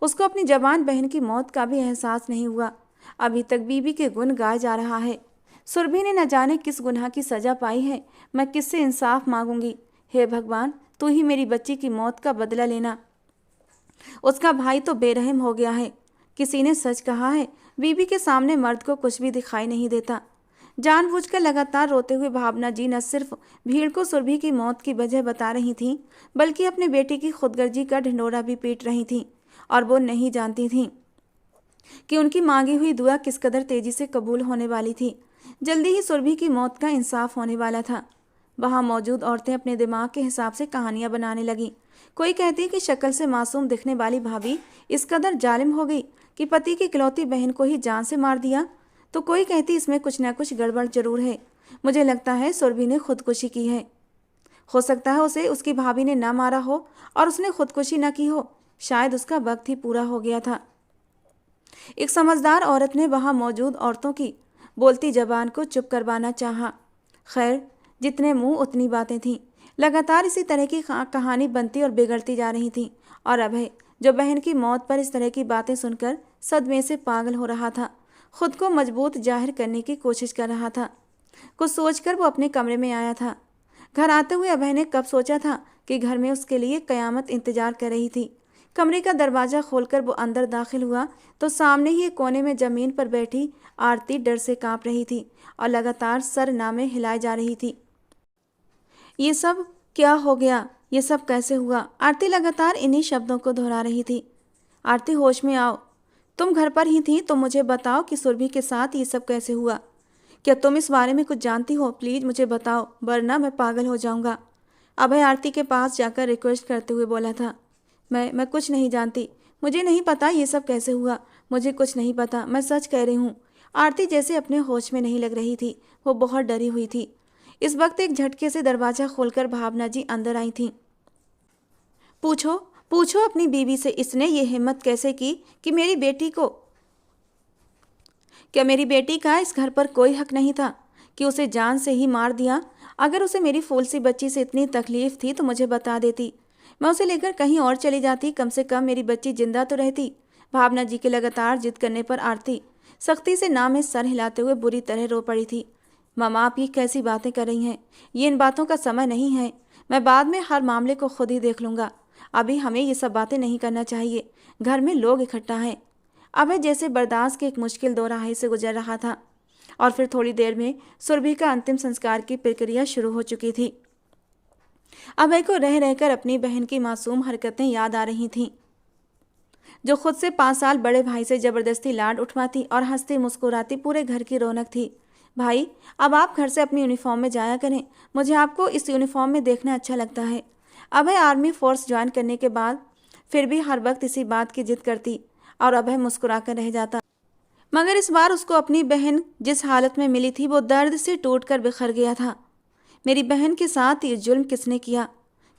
उसको अपनी जवान बहन की मौत का भी एहसास नहीं हुआ। अभी तक बीवी के गुण गाए जा रहा है। सुरभि ने न जाने किस गुनाह की सजा पाई है। मैं किससे इंसाफ मांगूंगी? हे भगवान, तू ही मेरी बच्ची की मौत का बदला लेना। उसका भाई तो बेरहम हो गया है। किसी ने सच कहा है, बीवी के सामने मर्द को कुछ भी दिखाई नहीं देता। जानबूझकर लगातार रोते हुए भावना जी न सिर्फ भीड़ को सुरभि की मौत की वजह बता रही थीं, बल्कि अपने बेटे की खुदगर्जी का ढिंढोरा भी पीट रही थीं। और वो नहीं जानती थीं कि उनकी मांगी हुई दुआ किस कदर तेजी से कबूल होने वाली थी। जल्दी ही सुरभि की मौत का इंसाफ होने वाला था। वहां मौजूद औरतें अपने दिमाग के हिसाब से कहानियां बनाने लगीं। कोई कहती कि शक्ल से मासूम दिखने वाली भाभी इस कदर जालिम हो गई कि पति की इकलौती बहन को ही जान से मार दिया, तो कोई कहती इसमें कुछ न कुछ गड़बड़ जरूर है। मुझे लगता है सुरभि ने खुदकुशी की है। हो सकता है उसे उसकी भाभी ने ना मारा हो और उसने खुदकुशी न की हो। शायद उसका वक्त ही पूरा हो गया था। एक समझदार औरत ने वहां मौजूद औरतों की बोलती जबान को चुप करवाना चाहा। खैर, जितने मुंह उतनी बातें थीं। लगातार इसी तरह की कहानी बनती और बिगड़ती जा रही थी और अभय, जो बहन की मौत पर इस तरह की बातें सुनकर सदमे से पागल हो रहा था, खुद को मजबूत जाहिर करने की कोशिश कर रहा था। कुछ सोचकर वो अपने कमरे में आया था। घर आते हुए अभय ने कब सोचा था कि घर में उसके लिए कयामत इंतजार कर रही थी। कमरे का दरवाज़ा खोलकर वो अंदर दाखिल हुआ तो सामने ही एक कोने में ज़मीन पर बैठी आरती डर से काँप रही थी और लगातार सर नामे हिलाए जा रही थी। ये सब क्या हो गया? ये सब कैसे हुआ? आरती लगातार इन्हीं शब्दों को दोहरा रही थी। आरती, होश में आओ। तुम घर पर ही थी तो मुझे बताओ कि सुरभि के साथ ये सब कैसे हुआ? क्या तुम इस बारे में कुछ जानती हो? प्लीज़ मुझे बताओ, वरना मैं पागल हो जाऊंगा। अभय आरती के पास जाकर रिक्वेस्ट करते हुए बोला था। मैं कुछ नहीं जानती। मुझे नहीं पता ये सब कैसे हुआ। मुझे कुछ नहीं पता, मैं सच कह रही हूँ। आरती जैसे अपने होश में नहीं लग रही थी। वो बहुत डरी हुई थी। इस वक्त एक झटके से दरवाज़ा खोलकर भावना जी अंदर आई थीं। पूछो पूछो अपनी बीवी से, इसने ये हिम्मत कैसे की कि मेरी बेटी को, क्या मेरी बेटी का इस घर पर कोई हक नहीं था कि उसे जान से ही मार दिया? अगर उसे मेरी फूल सी बच्ची से इतनी तकलीफ थी तो मुझे बता देती। मैं उसे लेकर कहीं और चली जाती, कम से कम मेरी बच्ची जिंदा तो रहती। भावना जी के लगातार जिद करने पर आरती सख्ती से ना में सर हिलाते हुए बुरी तरह रो पड़ी थी। मामा, आप ये कैसी बातें कर रही हैं? ये इन बातों का समय नहीं है। मैं बाद में हर मामले को खुद ही देख लूँगा। अभी हमें ये सब बातें नहीं करना चाहिए। घर में लोग इकट्ठा हैं। अभय जैसे बर्दाश्त के एक मुश्किल दोराहे से गुजर रहा था और फिर थोड़ी देर में सुरभि का अंतिम संस्कार की प्रक्रिया शुरू हो चुकी थी। अभय को रह रहकर अपनी बहन की मासूम हरकतें याद आ रही थीं, जो खुद से 5 साल बड़े भाई से जबरदस्ती लाड उठवाती और हंसती मुस्कुराती पूरे घर की रौनक थी। भाई, अब आप घर से अपनी यूनिफॉर्म में जाया करें। मुझे आपको इस यूनिफॉर्म में देखना अच्छा लगता है। अभय आर्मी फोर्स ज्वाइन करने के बाद फिर भी हर वक्त इसी बात की जिद करती और अभय मुस्कुराकर रह जाता। मगर इस बार उसको अपनी बहन जिस हालत में मिली थी वो दर्द से टूटकर बिखर गया था। मेरी बहन के साथ ये जुल्म किसने किया?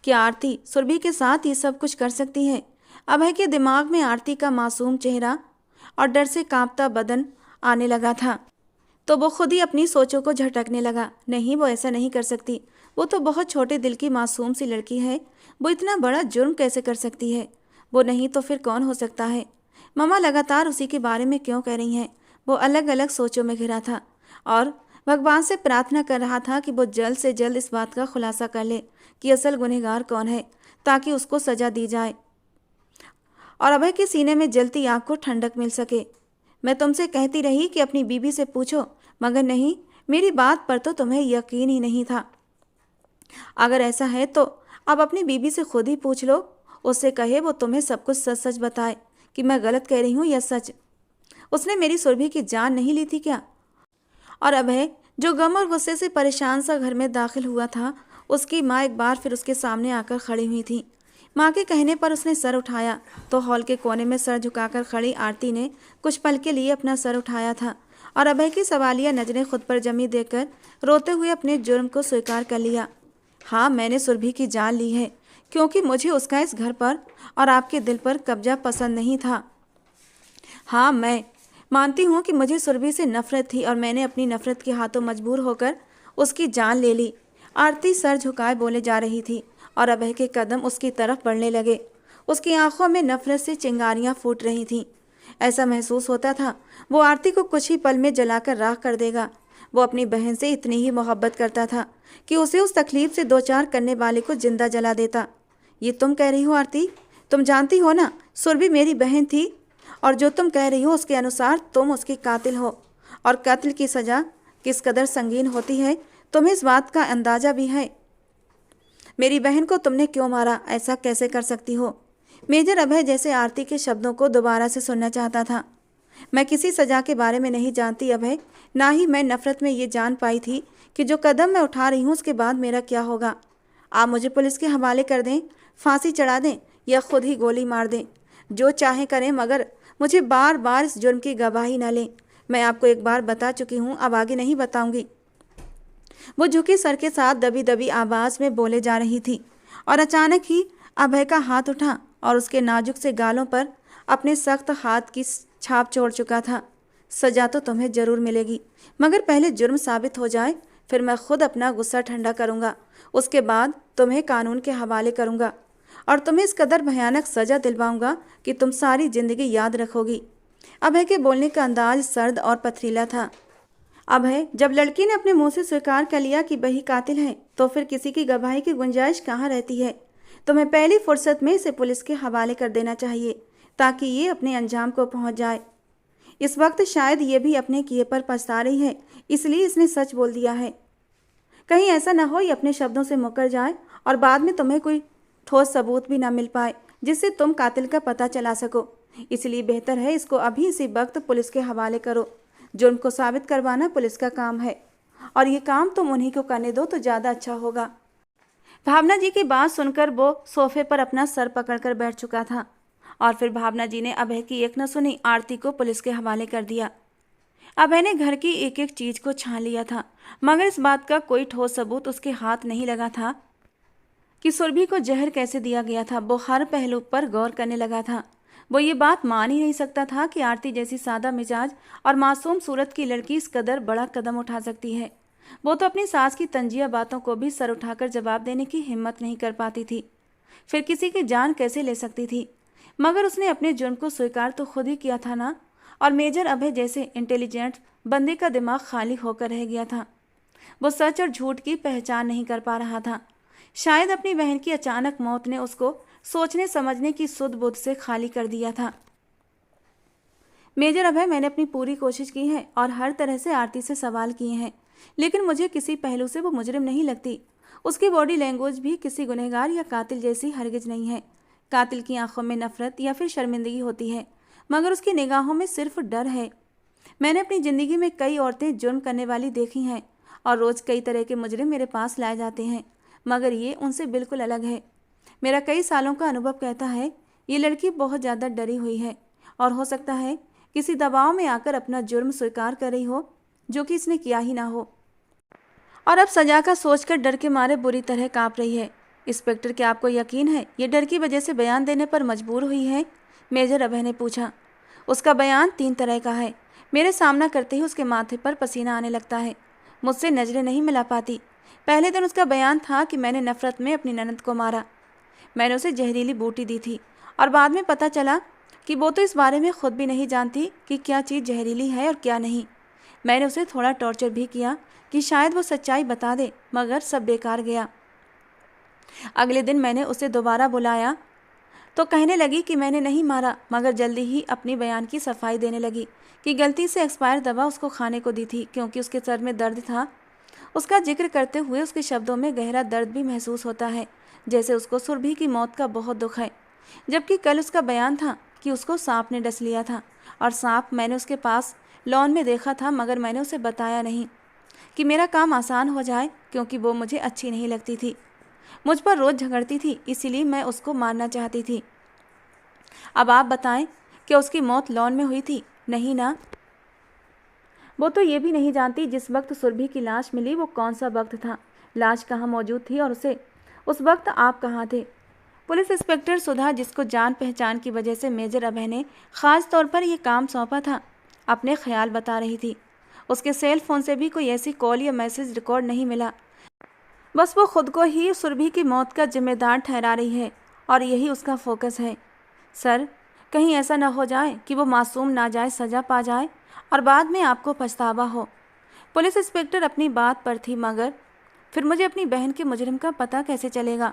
क्या आरती सुरभि के साथ ये सब कुछ कर सकती है? अभय के दिमाग में आरती का मासूम चेहरा और डर से कांपता बदन आने लगा था तो वो खुद ही अपनी सोचों को झटकने लगा। नहीं, वो ऐसा नहीं कर सकती। वो तो बहुत छोटे दिल की मासूम सी लड़की है। वो इतना बड़ा जुर्म कैसे कर सकती है? वो नहीं तो फिर कौन हो सकता है? मम्मा लगातार उसी के बारे में क्यों कह रही हैं? वो अलग अलग सोचों में घिरा था और भगवान से प्रार्थना कर रहा था कि वो जल्द से जल्द इस बात का खुलासा कर ले कि असल गुनहगार कौन है, ताकि उसको सज़ा दी जाए और अभय के सीने में जलती आग को ठंडक मिल सके। मैं तुमसे कहती रही कि अपनी बीबी से पूछो, मगर नहीं, मेरी बात पर तो तुम्हें यकीन ही नहीं था। अगर ऐसा है तो अब अपनी बीबी से खुद ही पूछ लो। उससे कहे वो तुम्हें सब कुछ सच सच बताए कि मैं गलत कह रही हूँ या सच। उसने मेरी सुरभि की जान नहीं ली थी क्या? और अभय जो गम और गुस्से से परेशान सा घर में दाखिल हुआ था, उसकी माँ एक बार फिर उसके सामने आकर खड़ी हुई थी। माँ के कहने पर उसने सर उठाया तो हॉल के कोने में सर झुकाकर खड़ी आरती ने कुछ पल के लिए अपना सर उठाया था और अभय की सवालिया नजरें खुद पर जमी देखकर रोते हुए अपने जुर्म को स्वीकार कर लिया। हाँ, मैंने सुरभि की जान ली है क्योंकि मुझे उसका इस घर पर और आपके दिल पर कब्जा पसंद नहीं था। हाँ, मैं मानती हूँ कि मुझे सुरभि से नफरत थी और मैंने अपनी नफरत के हाथों मजबूर होकर उसकी जान ले ली। आरती सर झुकाए बोले जा रही थी और अभय के कदम उसकी तरफ बढ़ने लगे। उसकी आंखों में नफरत से चिंगारियां फूट रही थीं। ऐसा महसूस होता था वो आरती को कुछ ही पल में जलाकर राख कर देगा। वो अपनी बहन से इतनी ही मोहब्बत करता था कि उसे उस तकलीफ से दो चार करने वाले को जिंदा जला देता। ये तुम कह रही हो आरती? तुम जानती हो ना, सुरभि मेरी बहन थी और जो तुम कह रही हो उसके अनुसार तुम उसकी कातिल हो और कत्ल की सज़ा किस कदर संगीन होती है तुम्हें इस बात का अंदाज़ा भी है। मेरी बहन को तुमने क्यों मारा? ऐसा कैसे कर सकती हो? मेजर अभय जैसे आरती के शब्दों को दोबारा से सुनना चाहता था। मैं किसी सज़ा के बारे में नहीं जानती अभय, ना ही मैं नफ़रत में ये जान पाई थी कि जो कदम मैं उठा रही हूँ उसके बाद मेरा क्या होगा। आप मुझे पुलिस के हवाले कर दें, फांसी चढ़ा दें या खुद ही गोली मार दें, जो चाहें करें, मगर मुझे बार बार इस जुर्म की गवाही न लें। मैं आपको एक बार बता चुकी हूँ, अब आगे नहीं बताऊंगी। वो झुके सर के साथ दबी दबी आवाज़ में बोले जा रही थी और अचानक ही अभय का हाथ उठा और उसके नाजुक से गालों पर अपने सख्त हाथ की छाप छोड़ चुका था। सजा तो तुम्हें ज़रूर मिलेगी, मगर पहले जुर्म साबित हो जाए, फिर मैं खुद अपना गुस्सा ठंडा करूँगा। उसके बाद तुम्हें कानून के हवाले करूँगा और तुम्हें इस कदर भयानक सज़ा दिलवाऊँगा कि तुम सारी ज़िंदगी याद रखोगी। अभय के बोलने का अंदाज सर्द और पथरीला था। अभय, जब लड़की ने अपने मुंह से स्वीकार कर लिया कि वही कातिल है, तो फिर किसी की गवाही की गुंजाइश कहाँ रहती है? तुम्हें पहली फुर्सत में इसे पुलिस के हवाले कर देना चाहिए ताकि ये अपने अंजाम को पहुंच जाए। इस वक्त शायद ये भी अपने किए पर पछता रही है, इसलिए इसने सच बोल दिया है। कहीं ऐसा ना हो ये अपने शब्दों से मुकर जाए और बाद में तुम्हें कोई ठोस सबूत भी ना मिल पाए जिससे तुम कातिल का पता चला सको। इसलिए बेहतर है इसको अभी इसी वक्त पुलिस के हवाले करो। जुर्म को साबित करवाना पुलिस का काम है और ये काम तुम उन्हीं को करने दो तो ज़्यादा अच्छा होगा। भावना जी की बात सुनकर वो सोफे पर अपना सर पकड़कर बैठ चुका था और फिर भावना जी ने अभय की एक न सुनी आरती को पुलिस के हवाले कर दिया। अभय ने घर की एक एक चीज को छान लिया था, मगर इस बात का कोई ठोस सबूत उसके हाथ नहीं लगा था कि सुरभि को जहर कैसे दिया गया था। वो हर पहलू पर गौर करने लगा था। वो ये बात मान ही नहीं सकता था कि आरती जैसी सादा मिजाज और मासूम सूरत की लड़की इस कदर बड़ा कदम उठा सकती है। वो तो अपनी सास की तंजिया बातों को भी सर उठाकर जवाब देने की हिम्मत नहीं कर पाती थी, फिर किसी की जान कैसे ले सकती थी। मगर उसने अपने जुर्म को स्वीकार तो खुद ही किया था ना, और मेजर अभय जैसे इंटेलिजेंट बंदे का दिमाग खाली होकर रह गया था। वो सच और झूठ की पहचान नहीं कर पा रहा था। शायद अपनी बहन की अचानक मौत ने उसको सोचने समझने की सुध बुध से खाली कर दिया था। मेजर अभय, मैंने अपनी पूरी कोशिश की है और हर तरह से आरती से सवाल किए हैं, लेकिन मुझे किसी पहलू से वो मुजरिम नहीं लगती। उसकी बॉडी लैंग्वेज भी किसी गुनहगार या कातिल जैसी हरगिज नहीं है। कातिल की आंखों में नफरत या फिर शर्मिंदगी होती है, मगर उसकी निगाहों में सिर्फ डर है। मैंने अपनी ज़िंदगी में कई औरतें जुर्म करने वाली देखी हैं और रोज़ कई तरह के मुजरिम मेरे पास लाए जाते हैं, मगर ये उनसे बिल्कुल अलग है। मेरा कई सालों का अनुभव कहता है ये लड़की बहुत ज़्यादा डरी हुई है और हो सकता है किसी दबाव में आकर अपना जुर्म स्वीकार कर रही हो, जो कि इसने किया ही ना हो, और अब सजा का सोचकर डर के मारे बुरी तरह काँप रही है। इंस्पेक्टर, क्या आपको यकीन है ये डर की वजह से बयान देने पर मजबूर हुई है? मेजर अभय ने पूछा। उसका बयान 3 तरह का है। मेरे सामना करते ही उसके माथे पर पसीना आने लगता है, मुझसे नजरें नहीं मिला पाती। पहले दिन उसका बयान था कि मैंने नफरत में अपनी ननद को मारा। मैंने उसे जहरीली बूटी दी थी और बाद में पता चला कि वो तो इस बारे में खुद भी नहीं जानती कि क्या चीज़ जहरीली है और क्या नहीं। मैंने उसे थोड़ा टॉर्चर भी किया कि शायद वो सच्चाई बता दे, मगर सब बेकार गया। अगले दिन मैंने उसे दोबारा बुलाया तो कहने लगी कि मैंने नहीं मारा, मगर जल्दी ही अपनी बयान की सफाई देने लगी कि गलती से एक्सपायर दवा उसको खाने को दी थी क्योंकि उसके सर में दर्द था। उसका जिक्र करते हुए उसके शब्दों में गहरा दर्द भी महसूस होता है, जैसे उसको सुरभि की मौत का बहुत दुख है। जबकि कल उसका बयान था कि उसको सांप ने डस लिया था और सांप मैंने उसके पास लॉन में देखा था, मगर मैंने उसे बताया नहीं कि मेरा काम आसान हो जाए, क्योंकि वो मुझे अच्छी नहीं लगती थी, मुझ पर रोज़ झगड़ती थी, इसीलिए मैं उसको मारना चाहती थी। अब आप बताएं कि उसकी मौत लॉन में हुई थी? नहीं ना। वो तो ये भी नहीं जानती जिस वक्त सुरभि की लाश मिली वो कौन सा वक्त था, लाश कहाँ मौजूद थी और उस वक्त आप कहाँ थे? पुलिस इंस्पेक्टर सुधा, जिसको जान पहचान की वजह से मेजर अभय ने ख़ास तौर पर यह काम सौंपा था, अपने ख्याल बता रही थी। उसके सेल फोन से भी कोई ऐसी कॉल या मैसेज रिकॉर्ड नहीं मिला। बस वो खुद को ही सुरभि की मौत का जिम्मेदार ठहरा रही है और यही उसका फोकस है। सर, कहीं ऐसा न हो जाए कि वो मासूम नाजायज़ सज़ा पा जाए और बाद में आपको पछतावा हो। पुलिस इंस्पेक्टर अपनी बात पर थी, मगर फिर मुझे अपनी बहन के मुजरिम का पता कैसे चलेगा?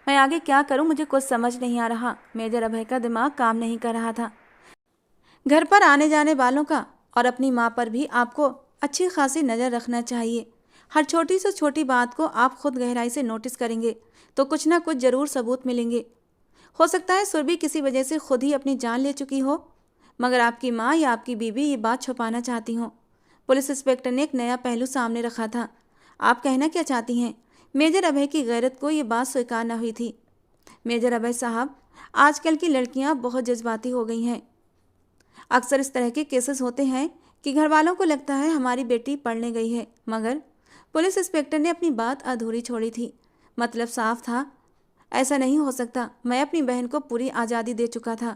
मैं आगे क्या करूं, मुझे कुछ समझ नहीं आ रहा। मेजर अभय का दिमाग काम नहीं कर रहा था। घर पर आने जाने वालों का और अपनी माँ पर भी आपको अच्छी खासी नज़र रखना चाहिए। हर छोटी से छोटी बात को आप खुद गहराई से नोटिस करेंगे तो कुछ ना कुछ ज़रूर सबूत मिलेंगे। हो सकता है सुरभि किसी वजह से खुद ही अपनी जान ले चुकी हो, मगर आपकी माँ या आपकी बीवी ये बात छुपाना चाहती हो। पुलिस इंस्पेक्टर ने एक नया पहलू सामने रखा था। आप कहना क्या चाहती हैं? मेजर अभय की गैरत को ये बात स्वीकार न हुई थी। मेजर अभय साहब, आजकल की लड़कियां बहुत जज्बाती हो गई हैं। अक्सर इस तरह के केसेस होते हैं कि घर वालों को लगता है हमारी बेटी पढ़ने गई है, मगर पुलिस इंस्पेक्टर ने अपनी बात अधूरी छोड़ी थी। मतलब साफ था, ऐसा नहीं हो सकता। मैं अपनी बहन को पूरी आज़ादी दे चुका था,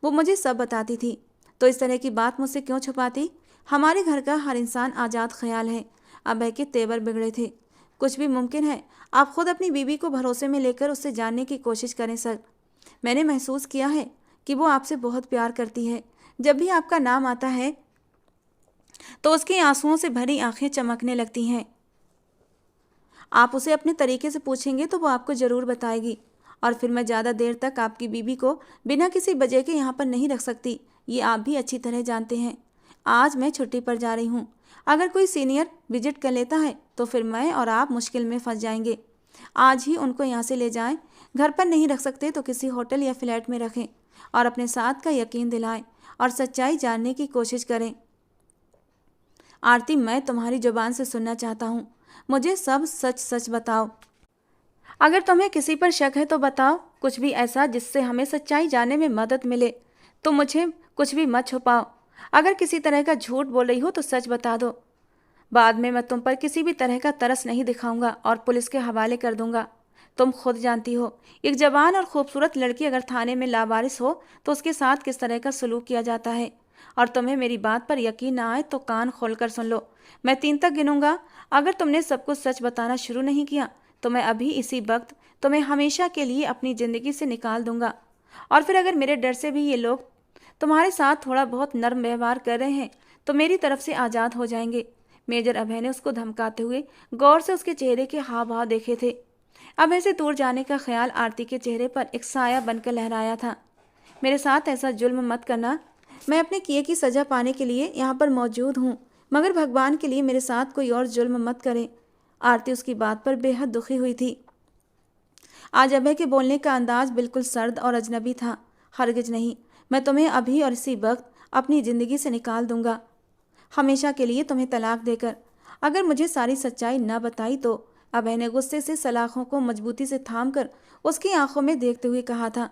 वो मुझे सब बताती थी, तो इस तरह की बात मुझसे क्यों छुपाती? हमारे घर का हर इंसान आज़ाद ख्याल है। अभय के तेवर बिगड़े थे। कुछ भी मुमकिन है। आप खुद अपनी बीवी को भरोसे में लेकर उससे जानने की कोशिश करें सर। मैंने महसूस किया है कि वो आपसे बहुत प्यार करती है। जब भी आपका नाम आता है तो उसकी आंसुओं से भरी आंखें चमकने लगती हैं आप उसे अपने तरीके से पूछेंगे तो वो आपको ज़रूर बताएगी। और फिर मैं ज़्यादा देर तक आपकी बीबी को बिना किसी वजह के यहाँ पर नहीं रख सकती, ये आप भी अच्छी तरह जानते हैं। आज मैं छुट्टी पर जा रही हूँ। अगर कोई सीनियर विजिट कर लेता है तो फिर मैं और आप मुश्किल में फंस जाएंगे। आज ही उनको यहाँ से ले जाएं। घर पर नहीं रख सकते तो किसी होटल या फ्लैट में रखें और अपने साथ का यकीन दिलाएं और सच्चाई जानने की कोशिश करें। आरती, मैं तुम्हारी जुबान से सुनना चाहता हूँ। मुझे सब सच सच बताओ। अगर तुम्हें किसी पर शक है तो बताओ, कुछ भी ऐसा जिससे हमें सच्चाई जानने में मदद मिले। तो मुझे कुछ भी मत छुपाओ। अगर किसी तरह का झूठ बोल रही हो तो सच बता दो। बाद में मैं तुम पर किसी भी तरह का तरस नहीं दिखाऊंगा और पुलिस के हवाले कर दूंगा। तुम खुद जानती हो, एक जवान और खूबसूरत लड़की अगर थाने में लावारिस हो तो उसके साथ किस तरह का सलूक किया जाता है। और तुम्हें मेरी बात पर यकीन ना आए तो कान खोलकर सुन लो। मैं 3 तक गिनूंगा। अगर तुमने सब कुछ सच बताना शुरू नहीं किया तो मैं अभी इसी वक्त तुम्हें हमेशा के लिए अपनी ज़िंदगी से निकाल दूंगा। और फिर अगर मेरे डर से भी ये लोग तुम्हारे साथ थोड़ा बहुत नर्म व्यवहार कर रहे हैं तो मेरी तरफ से आज़ाद हो जाएंगे। मेजर अभय ने उसको धमकाते हुए गौर से उसके चेहरे के हाव भाव देखे थे। अभय से दूर जाने का ख्याल आरती के चेहरे पर एक साया बनकर लहराया था। मेरे साथ ऐसा जुल्म मत करना। मैं अपने किए की सज़ा पाने के लिए यहाँ पर मौजूद हूँ, मगर भगवान के लिए मेरे साथ कोई और जुल्म मत करें। आरती उसकी बात पर बेहद दुखी हुई थी। आज अभय के बोलने का अंदाज बिल्कुल सर्द और अजनबी था। हरगिज नहीं, मैं तुम्हें अभी और इसी वक्त अपनी ज़िंदगी से निकाल दूंगा, हमेशा के लिए तुम्हें तलाक देकर। अगर मुझे सारी सच्चाई न बताई तो, अभय ने गुस्से से सलाखों को मजबूती से थाम कर उसकी आंखों में देखते हुए कहा था।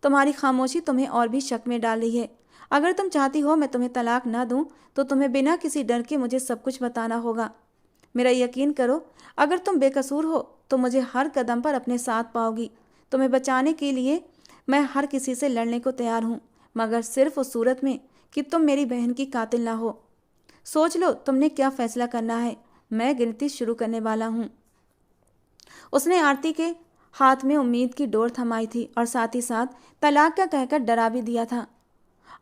तुम्हारी खामोशी तुम्हें और भी शक में डाल रही है। अगर तुम चाहती हो मैं तुम्हें तलाक ना दूं तो तुम्हें बिना किसी डर के मुझे सब कुछ बताना होगा। मेरा यकीन करो, अगर तुम बेकसूर हो तो मुझे हर कदम पर अपने साथ पाओगी। तुम्हें बचाने के लिए मैं हर किसी से लड़ने को तैयार हूँ, मगर सिर्फ उस सूरत में कि तुम मेरी बहन की कातिल ना हो। सोच लो तुमने क्या फैसला करना है। मैं गिनती शुरू करने वाला हूँ। उसने आरती के हाथ में उम्मीद की डोर थमाई थी और साथ ही साथ तलाक का कहकर डरा भी दिया था।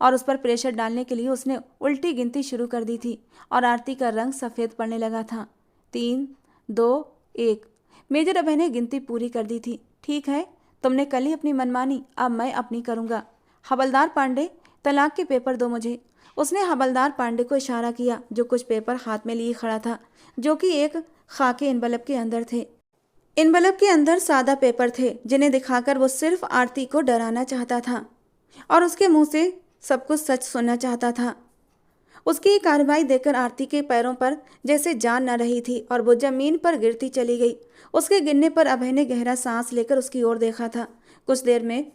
और उस पर प्रेशर डालने के लिए उसने उल्टी गिनती शुरू कर दी थी और आरती का रंग सफ़ेद पड़ने लगा था। 3, 2, 1। मेजर अभय ने गिनती पूरी कर दी थी। ठीक है, तुमने कल ही अपनी मनमानी, अब मैं अपनी करूँगा। हवलदार पांडे, तलाक के पेपर दो मुझे। उसने हवलदार पांडे को इशारा किया जो कुछ पेपर हाथ में लिए खड़ा था, जो कि एक खाके एनवलप के अंदर थे। एनवलप के अंदर सादा पेपर थे जिन्हें दिखाकर वो सिर्फ आरती को डराना चाहता था और उसके मुंह से सब कुछ सच सुनना चाहता था। उसकी ये कार्रवाई देखकर आरती के पैरों पर जैसे जान न रही थी और वो जमीन पर गिरती चली गई। उसके गिरने पर अभय ने गहरा सांस लेकर उसकी ओर देखा था। कुछ देर में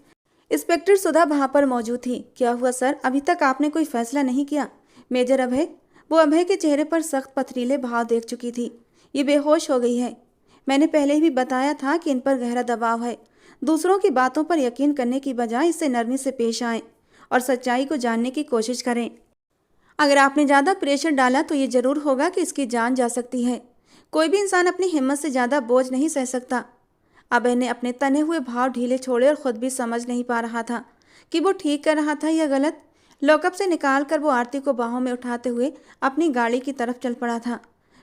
इंस्पेक्टर सुधा वहाँ पर मौजूद थी। क्या हुआ सर, अभी तक आपने कोई फैसला नहीं किया? मेजर अभय। वो अभय के चेहरे पर सख्त पथरीले भाव देख चुकी थी। ये बेहोश हो गई है। मैंने पहले ही बताया था कि इन पर गहरा दबाव है। दूसरों की बातों पर यकीन करने की बजाय इससे नरमी से पेश आएं और सच्चाई को जानने की कोशिश करें। अगर आपने ज़्यादा प्रेशर डाला तो ये ज़रूर होगा कि इसकी जान जा सकती है। कोई भी इंसान अपनी हिम्मत से ज़्यादा बोझ नहीं सह सकता। अभय ने अपने तने हुए भाव ढीले छोड़े और ख़ुद भी समझ नहीं पा रहा था कि वो ठीक कर रहा था या गलत। लॉकअप से निकाल कर वो आरती को बाहों में उठाते हुए अपनी गाड़ी की तरफ चल पड़ा था।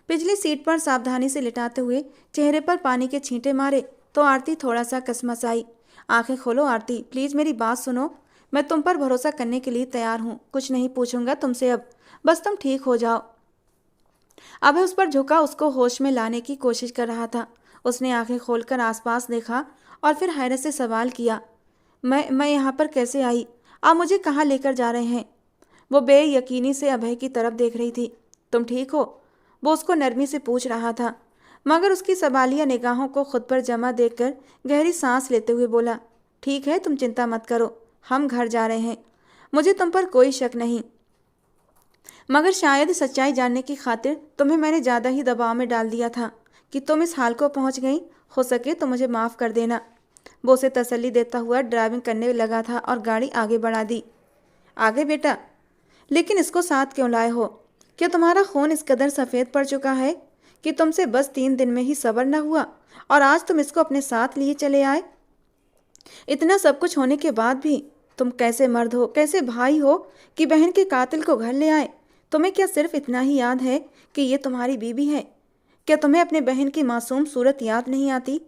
पिछली सीट पर सावधानी से लिटाते हुए चेहरे पर पानी के छींटे मारे तो आरती थोड़ा सा कसमसाई। आंखें खोलो आरती, प्लीज़ मेरी बात सुनो। मैं तुम पर भरोसा करने के लिए तैयार हूँ। कुछ नहीं पूछूंगा तुमसे अब, बस तुम ठीक हो जाओ। अभय उस पर झुका, उसको होश में लाने की कोशिश कर रहा था। उसने आंखें खोलकर आसपास देखा और फिर हैरत से सवाल किया, मैं यहाँ पर कैसे आई? आप मुझे कहाँ लेकर जा रहे हैं? वो बेयकीनी से अभय की तरफ देख रही थी। तुम ठीक हो? वो उसको नरमी से पूछ रहा था, मगर उसकी सवालिया निगाहों को खुद पर जमा देखकर गहरी सांस लेते हुए बोला, ठीक है, तुम चिंता मत करो, हम घर जा रहे हैं। मुझे तुम पर कोई शक नहीं, मगर शायद सच्चाई जानने की खातिर तुम्हें मैंने ज़्यादा ही दबाव में डाल दिया था कि तुम इस हाल को पहुंच गई। हो सके तो मुझे माफ़ कर देना। वो उसे तसल्ली देता हुआ ड्राइविंग करने लगा था और गाड़ी आगे बढ़ा दी। आगे बेटा, लेकिन इसको साथ क्यों लाए हो? क्या तुम्हारा खून इस कदर सफ़ेद पड़ चुका है कि तुमसे बस 3 दिन में ही सब्र न हुआ और आज तुम इसको अपने साथ लिए चले आए? इतना सब कुछ होने के बाद भी तुम कैसे मर्द हो, कैसे भाई हो कि बहन के कातिल को घर ले आए? तुम्हें क्या सिर्फ इतना ही याद है कि ये तुम्हारी बीवी है? क्या तुम्हें अपने बहन की मासूम सूरत याद नहीं आती?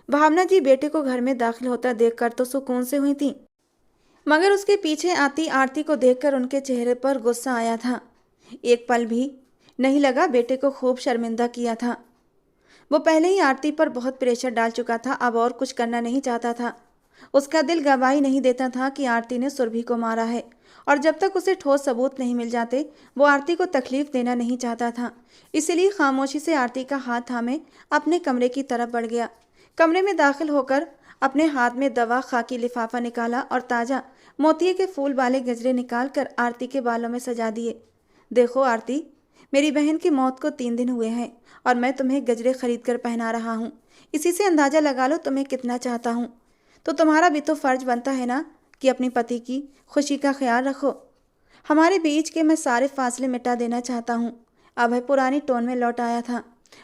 भावना जी बेटे को घर में दाखिल होता देखकर तो सुकून से हुई थी, मगर उसके पीछे आती आरती को देखकर उनके चेहरे पर गुस्सा आया था। एक पल भी नहीं लगा बेटे को खूब शर्मिंदा किया था। वो पहले ही आरती पर बहुत प्रेशर डाल चुका था, अब और कुछ करना नहीं चाहता था। उसका दिल गवाही नहीं देता था कि आरती ने सुरभि को मारा है, और जब तक उसे ठोस सबूत नहीं मिल जाते वो आरती को तकलीफ देना नहीं चाहता था। इसलिए खामोशी से आरती का हाथ थामे अपने कमरे की तरफ बढ़ गया। कमरे में दाखिल होकर अपने हाथ में दवा खाकी लिफाफा निकाला और ताज़ा मोतिये के फूल वाले गजरे निकाल कर आरती के बालों में सजा दिए। देखो आरती, मेरी बहन की मौत को 3 दिन हुए हैं और मैं तुम्हें गजरे खरीद कर पहना रहा हूँ। इसी से अंदाज़ा लगा लो तुम्हें कितना चाहता हूँ। तो तुम्हारा भी तो फ़र्ज बनता है ना कि अपनी पति की खुशी का ख्याल रखो। हमारे बीच के मैं सारे फासले मिटा देना चाहता हूँ। अभय पुरानी टोन में लौट आया था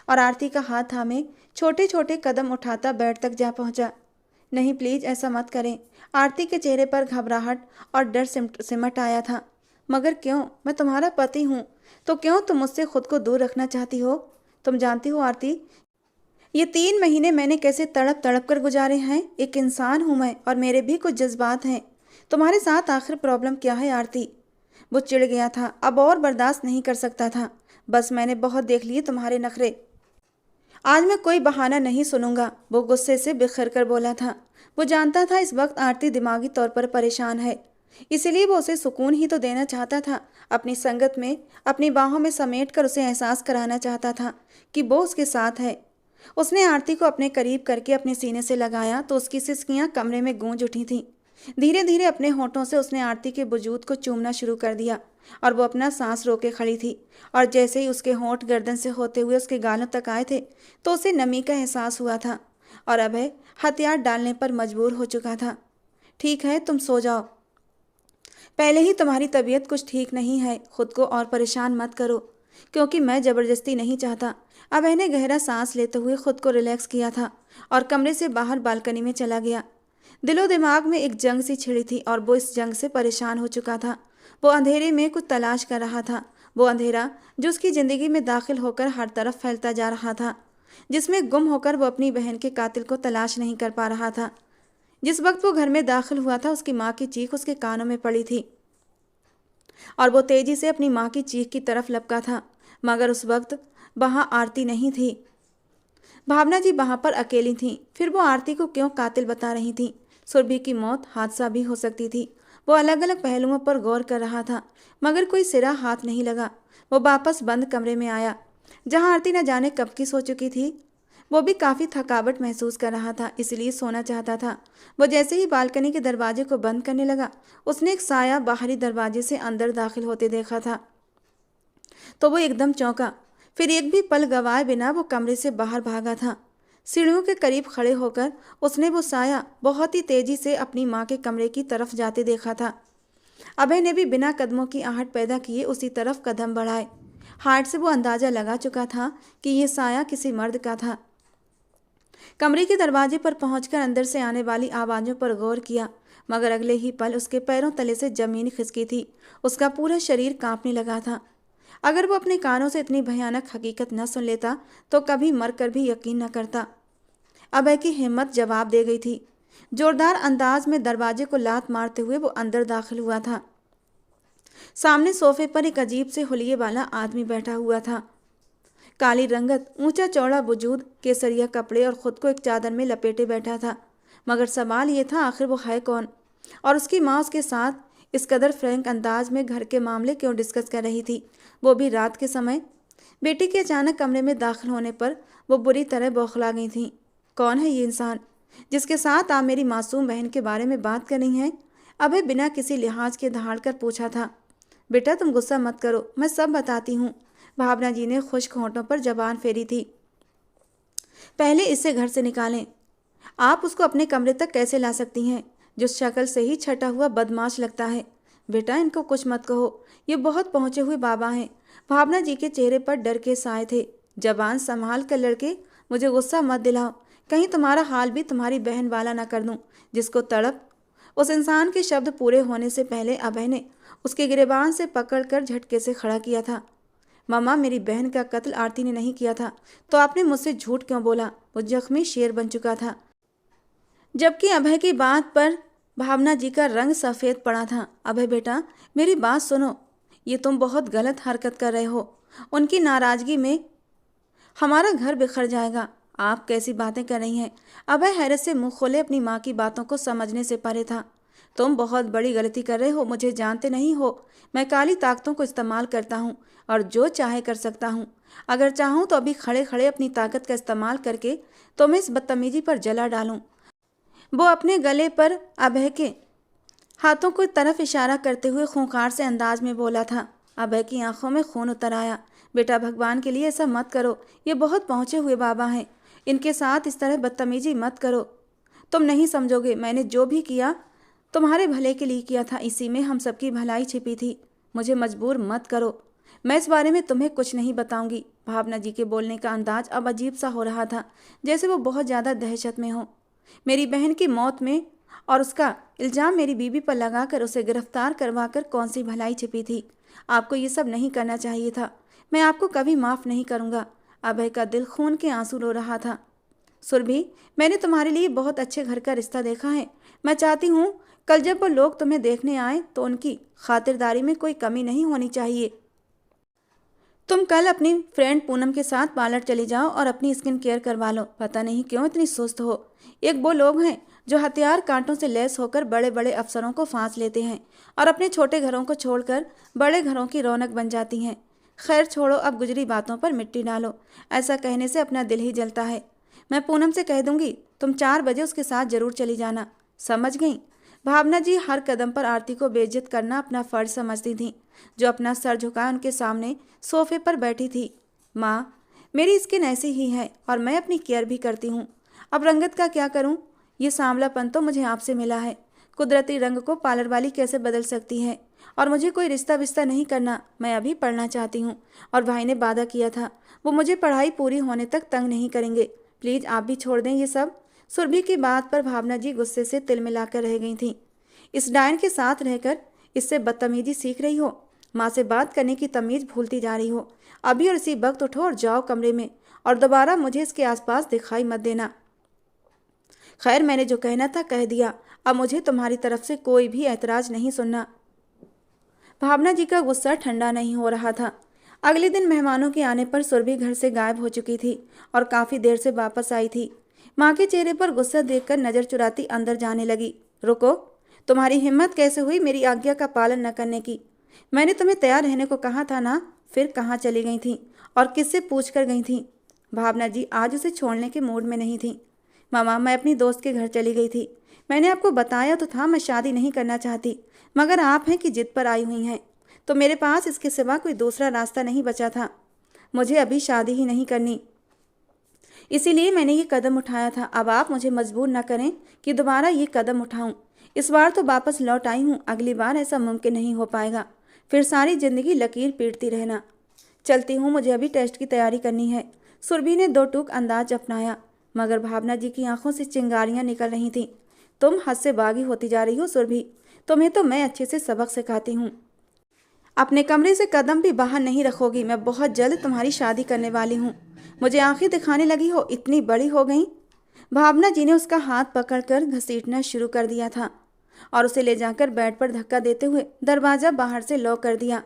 और आरती का हाथ थामे छोटे छोटे कदम उठाता बेड तक जा पहुँचा। नहीं प्लीज़ ऐसा मत करें। आरती के चेहरे पर घबराहट और डर सिमट आया था। मगर क्यों? मैं तुम्हारा पति हूँ, तो क्यों तुम मुझसे खुद को दूर रखना चाहती हो? तुम जानती हो आरती, ये 3 महीने मैंने कैसे तड़प तड़प कर गुजारे हैं। एक इंसान हूँ मैं और मेरे भी कुछ जज्बात हैं। तुम्हारे साथ आखिर प्रॉब्लम क्या है आरती? वो चिढ़ गया था, अब और बर्दाश्त नहीं कर सकता था। बस मैंने बहुत देख लिए तुम्हारे नखरे, आज मैं कोई बहाना नहीं सुनूंगा। वो गुस्से से बिखर कर बोला था। वो जानता था इस वक्त आरती दिमागी तौर पर परेशान है, इसलिए वो उसे सुकून ही तो देना चाहता था। अपनी संगत में अपनी बाहों में समेट कर उसे एहसास कराना चाहता था कि वो उसके साथ है। उसने आरती को अपने करीब करके अपने सीने से लगाया तो उसकी सिसकियां कमरे में गूंज उठी थीं। धीरे धीरे अपने होठों से उसने आरती के वजूद को चूमना शुरू कर दिया और वो अपना सांस रोके खड़ी थी। और जैसे ही उसके होंठ गर्दन से होते हुए उसके गालों तक आए थे तो उसे नमी का एहसास हुआ था और अभय हथियार डालने पर मजबूर हो चुका था। ठीक है, तुम सो जाओ। पहले ही तुम्हारी तबीयत कुछ ठीक नहीं है, खुद को और परेशान मत करो, क्योंकि मैं ज़बरदस्ती नहीं चाहता। अभय ने गहरा सांस लेते हुए खुद को रिलैक्स किया था और कमरे से बाहर बालकनी में चला गया। दिलो दिमाग में एक जंग सी छिड़ी थी और वो इस जंग से परेशान हो चुका था। वो अंधेरे में कुछ तलाश कर रहा था, वो अंधेरा जो उसकी ज़िंदगी में दाखिल होकर हर तरफ फैलता जा रहा था, जिसमें गुम होकर वो अपनी बहन के कातिल को तलाश नहीं कर पा रहा था। जिस वक्त वो घर में दाखिल हुआ था उसकी माँ की चीख उसके कानों में पड़ी थी और वो तेजी से अपनी माँ की चीख की तरफ लपका था, मगर उस वक्त वहाँ आरती नहीं थी। भावना जी वहाँ पर अकेली थीं। फिर वो आरती को क्यों कातिल बता रही थीं? सुरभि की मौत हादसा भी हो सकती थी। वो अलग अलग पहलुओं पर गौर कर रहा था, मगर कोई सिरा हाथ नहीं लगा। वो वापस बंद कमरे में आया जहाँ आरती न जाने कब की सो चुकी थी। वो भी काफ़ी थकावट महसूस कर रहा था, इसलिए सोना चाहता था। वो जैसे ही बालकनी के दरवाजे को बंद करने लगा उसने एक साया बाहरी दरवाजे से अंदर दाखिल होते देखा था, तो वो एकदम चौंका। फिर एक भी पल गवाए बिना वो कमरे से बाहर भागा था। सीढ़ियों के करीब खड़े होकर उसने वो साया बहुत ही तेजी से अपनी माँ के कमरे की तरफ जाते देखा था। अभय ने भी बिना कदमों की आहट पैदा किए उसी तरफ कदम बढ़ाए। हार्ट से वो अंदाज़ा लगा चुका था कि ये साया किसी मर्द का था। कमरे के दरवाजे पर पहुंचकर अंदर से आने वाली आवाज़ों पर गौर किया, मगर अगले ही पल उसके पैरों तले से जमीन खिसकी थी। उसका पूरा शरीर कांपने लगा था। अगर वो अपने कानों से इतनी भयानक हकीकत न सुन लेता तो कभी मरकर भी यकीन न करता। अभय की हिम्मत जवाब दे गई थी। जोरदार अंदाज में दरवाजे को लात मारते हुए वो अंदर दाखिल हुआ था। सामने सोफे पर एक अजीब से हुलिये वाला आदमी बैठा हुआ था। काली रंगत, ऊंचा चौड़ा वजूद, केसरिया कपड़े और खुद को एक चादर में लपेटे बैठा था। मगर सवाल ये था आखिर वो है कौन, और उसकी माँ उसके साथ इस कदर फ्रैंक अंदाज में घर के मामले क्यों डिस्कस कर रही थी, वो भी रात के समय। बेटी के अचानक कमरे में दाखिल होने पर वो बुरी तरह बौखला गई थी। कौन है ये इंसान जिसके साथ आप मेरी मासूम बहन के बारे में बात कर रही हैं? अभय बिना किसी लिहाज के दहाड़ कर पूछा था। बेटा तुम गुस्सा मत करो, मैं सब बताती हूँ। भावना जी ने खुश्क होंठों पर जबान फेरी थी। पहले इसे घर से निकालें। आप उसको अपने कमरे तक कैसे ला सकती हैं? जो शक्ल से ही छटा हुआ बदमाश लगता है। बेटा इनको कुछ मत कहो, ये बहुत पहुँचे हुए बाबा हैं। भावना जी के चेहरे पर डर के साए थे। जबान संभाल कर लड़के, मुझे गुस्सा मत दिलाओ, कहीं तुम्हारा हाल भी तुम्हारी बहन वाला ना कर दूं, जिसको तड़प। उस इंसान के शब्द पूरे होने से पहले अभय ने उसके गिरेबान से पकड़कर झटके से खड़ा किया था। मम्मा, मेरी बहन का कत्ल आरती ने नहीं किया था, तो आपने मुझसे झूठ क्यों बोला? वो जख्मी शेर बन चुका था। जबकि अभय की बात पर भावना जी का रंग सफ़ेद पड़ा था। अभय बेटा, मेरी बात सुनो, ये तुम बहुत गलत हरकत कर रहे हो। उनकी नाराज़गी में हमारा घर बिखर जाएगा। आप कैसी बातें कर रही हैं? अभय हैरत से मुंह खोले अपनी माँ की बातों को समझने से परे था। तुम बहुत बड़ी गलती कर रहे हो, मुझे जानते नहीं हो। मैं काली ताकतों को इस्तेमाल करता हूँ और जो चाहे कर सकता हूँ। अगर चाहूँ तो अभी खड़े खड़े अपनी ताकत का इस्तेमाल करके तुम्हें इस बदतमीजी पर जला डालूं। वो अपने गले पर अभय के हाथों को तरफ इशारा करते हुए खूंखार से अंदाज में बोला था। अभय की आंखों में खून उतर आया। बेटा, भगवान के लिए ऐसा मत करो, ये बहुत पहुंचे हुए बाबा हैं, इनके साथ इस तरह बदतमीजी मत करो। तुम नहीं समझोगे, मैंने जो भी किया तुम्हारे भले के लिए किया था, इसी में हम सबकी भलाई छिपी थी। मुझे मजबूर मत करो, मैं इस बारे में तुम्हें कुछ नहीं बताऊंगी। भावना जी के बोलने का अंदाज अब अजीब सा हो रहा था, जैसे वो बहुत ज़्यादा दहशत में हो। मेरी बहन की मौत में और उसका इल्ज़ाम मेरी बीवी पर लगाकर उसे गिरफ्तार करवाकर कौन सी भलाई छिपी थी? आपको ये सब नहीं करना चाहिए था। मैं आपको कभी माफ़ नहीं करूँगा। अभय का दिल खून के आंसू रो रहा था। सुरभि, मैंने तुम्हारे लिए बहुत अच्छे घर का रिश्ता देखा है। मैं चाहती हूँ कल जब वो लोग तुम्हें देखने आए तो उनकी खातिरदारी में कोई कमी नहीं होनी चाहिए। तुम कल अपनी फ्रेंड पूनम के साथ पार्लर चले जाओ और अपनी स्किन केयर करवा लो। पता नहीं क्यों इतनी सुस्त हो। एक वो लोग हैं जो हथियार कांटों से लैस होकर बड़े बड़े अफसरों को फांस लेते हैं और अपने छोटे घरों को छोड़कर बड़े घरों की रौनक बन जाती हैं। खैर छोड़ो, अब गुजरी बातों पर मिट्टी डालो। ऐसा कहने से अपना दिल ही जलता है। मैं पूनम से कह दूंगी, तुम 4 बजे उसके साथ जरूर चली जाना। समझ गई? भावना जी हर कदम पर आरती को बेइज्जत करना अपना फर्ज समझती थीं, जो अपना सर झुकाए उनके सामने सोफे पर बैठी थी। माँ, मेरी स्किन ऐसी ही है और मैं अपनी केयर भी करती हूँ। अब रंगत का क्या करूँ? ये सांवलापन तो मुझे आपसे मिला है। कुदरती रंग को पार्लर वाली कैसे बदल सकती है? और मुझे कोई रिश्ता विश्ता नहीं करना, मैं अभी पढ़ना चाहती हूँ। और भाई ने वादा किया था, वो मुझे पढ़ाई पूरी होने तक तंग नहीं करेंगे। प्लीज़ आप भी छोड़ दें ये सब। सुरभि की बात पर भावना जी गुस्से से तिल मिलाकर रह गई थीं। इस डायन के साथ रहकर इससे बदतमीजी सीख रही हो। माँ से बात करने की तमीज़ भूलती जा रही हो। अभी और इसी वक्त उठो और जाओ कमरे में, और दोबारा मुझे इसके आसपास दिखाई मत देना। खैर, मैंने जो कहना था कह दिया। अब मुझे तुम्हारी तरफ से कोई भी ऐतराज़ नहीं सुनना। भावना जी का गुस्सा ठंडा नहीं हो रहा था। अगले दिन मेहमानों के आने पर सुरभि घर से गायब हो चुकी थी और काफ़ी देर से वापस आई थी। माँ के चेहरे पर गुस्सा देखकर नज़र चुराती अंदर जाने लगी। रुको, तुम्हारी हिम्मत कैसे हुई मेरी आज्ञा का पालन न करने की? मैंने तुम्हें तैयार रहने को कहा था ना। फिर कहाँ चली गई थी और किससे पूछ कर गई थी? भावना जी आज उसे छोड़ने के मूड में नहीं थी। मामा, मैं अपनी दोस्त के घर चली गई थी। मैंने आपको बताया तो था मैं शादी नहीं करना चाहती, मगर आप हैं कि जिद पर आई हुई हैं, तो मेरे पास इसके सिवा कोई दूसरा रास्ता नहीं बचा था। मुझे अभी शादी ही नहीं करनी, इसीलिए मैंने ये कदम उठाया था। अब आप मुझे मजबूर न करें कि दोबारा ये कदम उठाऊं। इस बार तो वापस लौट आई हूँ, अगली बार ऐसा मुमकिन नहीं हो पाएगा। फिर सारी ज़िंदगी लकीर पीटती रहना। चलती हूँ, मुझे अभी टेस्ट की तैयारी करनी है। सुरभि ने 2 टूक अंदाज अपनाया, मगर भावना जी की आंखों से चिंगारियाँ निकल रही थीं। तुम हद से बागी होती जा रही हो सुरभि, तुम्हें तो मैं अच्छे से सबक सिखाती हूँ। अपने कमरे से कदम भी बाहर नहीं रखोगी। मैं बहुत जल्द तुम्हारी शादी करने वाली हूँ। मुझे आंखें दिखाने लगी हो, इतनी बड़ी हो गई। भावना जी ने उसका हाथ पकड़कर घसीटना शुरू कर दिया था और उसे ले जाकर बेड पर धक्का देते हुए दरवाज़ा बाहर से लॉक कर दिया।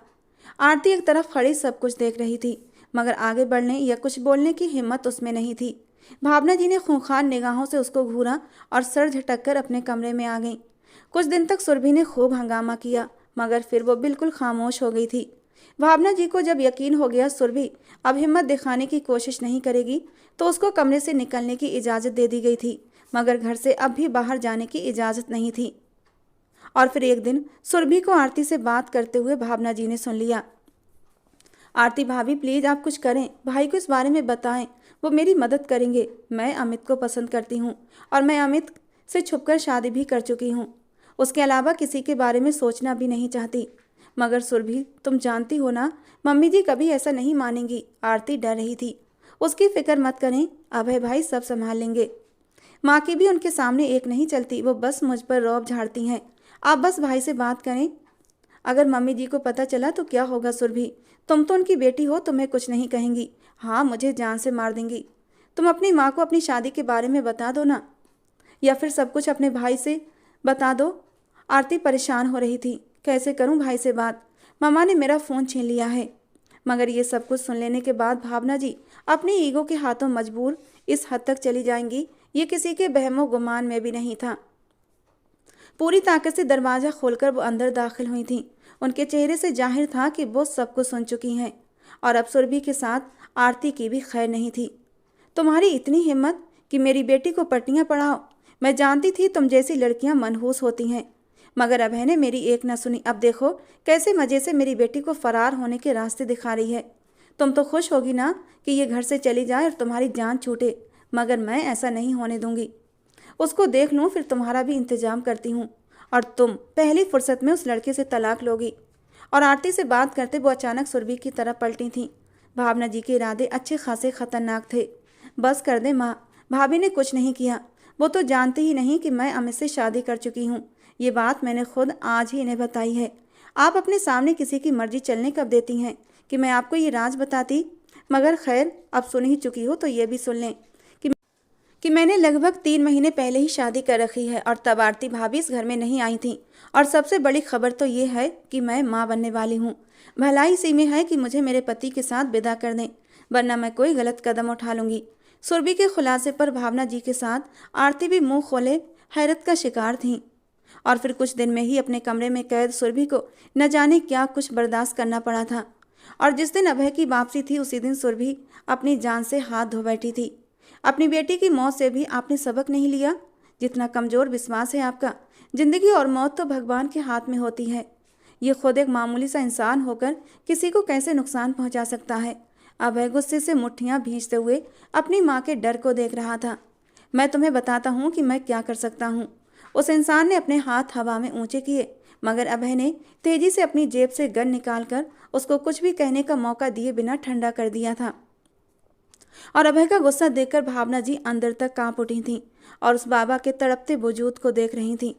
आरती एक तरफ खड़ी सब कुछ देख रही थी, मगर आगे बढ़ने या कुछ बोलने की हिम्मत उसमें नहीं थी। भावना जी ने खूंखार निगाहों से उसको घूरा और सर झटक कर अपने कमरे में आ गई। कुछ दिन तक सुरभि ने खूब हंगामा किया, मगर फिर वो बिल्कुल खामोश हो गई थी। भावना जी को जब यकीन हो गया सुरभि अब हिम्मत दिखाने की कोशिश नहीं करेगी, तो उसको कमरे से निकलने की इजाज़त दे दी गई थी, मगर घर से अब भी बाहर जाने की इजाज़त नहीं थी। और फिर एक दिन सुरभि को आरती से बात करते हुए भावना जी ने सुन लिया। आरती भाभी, प्लीज़ आप कुछ करें, भाई को इस बारे में बताएं, वो मेरी मदद करेंगे। मैं अमित को पसंद करती हूँ और मैं अमित से छुपकर शादी भी कर चुकी हूँ। उसके अलावा किसी के बारे में सोचना भी नहीं चाहती। मगर सुरभि, तुम जानती हो ना, मम्मी जी कभी ऐसा नहीं मानेंगी। आरती डर रही थी। उसकी फिक्र मत करें, अभय भाई सब संभाल लेंगे। माँ की भी उनके सामने एक नहीं चलती, वो बस मुझ पर रौब झाड़ती हैं। आप बस भाई से बात करें। अगर मम्मी जी को पता चला तो क्या होगा सुरभि? तुम तो उनकी बेटी हो, तुम्हें कुछ नहीं कहेंगी। हाँ, मुझे जान से मार देंगी। तुम अपनी माँ को अपनी शादी के बारे में बता दो ना, या फिर सब कुछ अपने भाई से बता दो। आरती परेशान हो रही थी। कैसे करूं भाई से बात? मामा ने मेरा फ़ोन छीन लिया है। मगर ये सब कुछ सुन लेने के बाद भावना जी अपनी ईगो के हाथों मजबूर इस हद तक चली जाएंगी, ये किसी के बहमो गुमान में भी नहीं था। पूरी ताकत से दरवाज़ा खोलकर वो अंदर दाखिल हुई थीं। उनके चेहरे से जाहिर था कि वो सब कुछ सुन चुकी हैं और अब सुरभि के साथ आरती की भी खैर नहीं थी। तुम्हारी इतनी हिम्मत कि मेरी बेटी को पट्टियाँ पढ़ाओ। मैं जानती थी तुम जैसी लड़कियां मनहूस होती हैं, मगर अभय ने मेरी एक न सुनी। अब देखो कैसे मज़े से मेरी बेटी को फरार होने के रास्ते दिखा रही है। तुम तो खुश होगी ना कि ये घर से चली जाए और तुम्हारी जान छूटे, मगर मैं ऐसा नहीं होने दूंगी। उसको देख लूँ, फिर तुम्हारा भी इंतजाम करती हूँ और तुम पहली फुर्सत में उस लड़के से तलाक लोगी। और आरती से बात करते वो अचानक सुरभि की तरफ पलटी थीं। भावना जी के इरादे अच्छे खासे खतरनाक थे। बस कर दे माँ, भाभी ने कुछ नहीं किया। वो तो जानती ही नहीं कि मैं अमित से शादी कर चुकी हूँ। ये बात मैंने खुद आज ही इन्हें बताई है। आप अपने सामने किसी की मर्जी चलने कब देती हैं कि मैं आपको ये राज बताती? मगर खैर, अब सुन ही चुकी हो तो ये भी सुन लें कि मैंने लगभग 3 महीने पहले ही शादी कर रखी है और तब आरती भाभी इस घर में नहीं आई थी। और सबसे बड़ी खबर तो ये है कि मैं माँ बनने वाली हूँ। भलाई इसी में है कि मुझे मेरे पति के साथ विदा कर दें, वरना मैं कोई गलत कदम उठा लूँगी। सुरभि के खुलासे पर भावना जी के साथ आरती भी मुंह खोले हैरत का शिकार थीं। और फिर कुछ दिन में ही अपने कमरे में कैद सुरभि को न जाने क्या कुछ बर्दाश्त करना पड़ा था। और जिस दिन अभय की वापसी थी उसी दिन सुरभि अपनी जान से हाथ धो बैठी थी। अपनी बेटी की मौत से भी आपने सबक नहीं लिया? जितना कमज़ोर विश्वास है आपका। जिंदगी और मौत तो भगवान के हाथ में होती है। ये खुद एक मामूली सा इंसान होकर किसी को कैसे नुकसान पहुंचा सकता है? अभय गुस्से से मुट्ठियां भींचते हुए अपनी माँ के डर को देख रहा था। मैं तुम्हें बताता हूँ कि मैं क्या कर सकता हूँ। उस इंसान ने अपने हाथ हवा में ऊंचे किए, मगर अभय ने तेजी से अपनी जेब से गन निकालकर उसको कुछ भी कहने का मौका दिए बिना ठंडा कर दिया था। और अभय का गुस्सा देखकर भावना जी अंदर तक कांप उठी थीं और उस बाबा के तड़पते वजूद को देख रही थीं।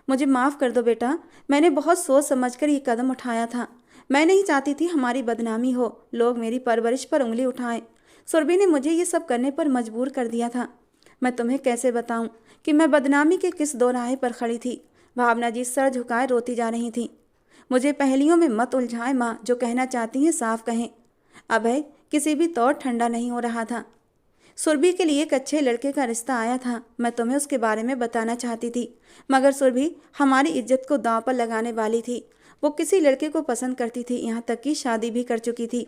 मुझे माफ़ कर दो बेटा, मैंने बहुत सोच समझकर ये कदम उठाया था। मैं नहीं चाहती थी हमारी बदनामी हो, लोग मेरी परवरिश पर उंगली उठाएं। सुरभि ने मुझे ये सब करने पर मजबूर कर दिया था। मैं तुम्हें कैसे बताऊं कि मैं बदनामी के किस दोराहे पर खड़ी थी? भावना जी सर झुकाए रोती जा रही थी। मुझे पहेलियों में मत उलझाएं माँ, जो कहना चाहती हैं साफ कहें। अभय किसी भी तौर ठंडा नहीं हो रहा था। सुरभि के लिए एक अच्छे लड़के का रिश्ता आया था। मैं तुम्हें उसके बारे में बताना चाहती थी, मगर सुरभि हमारी इज्जत को दांव पर लगाने वाली थी। वो किसी लड़के को पसंद करती थी, यहाँ तक कि शादी भी कर चुकी थी।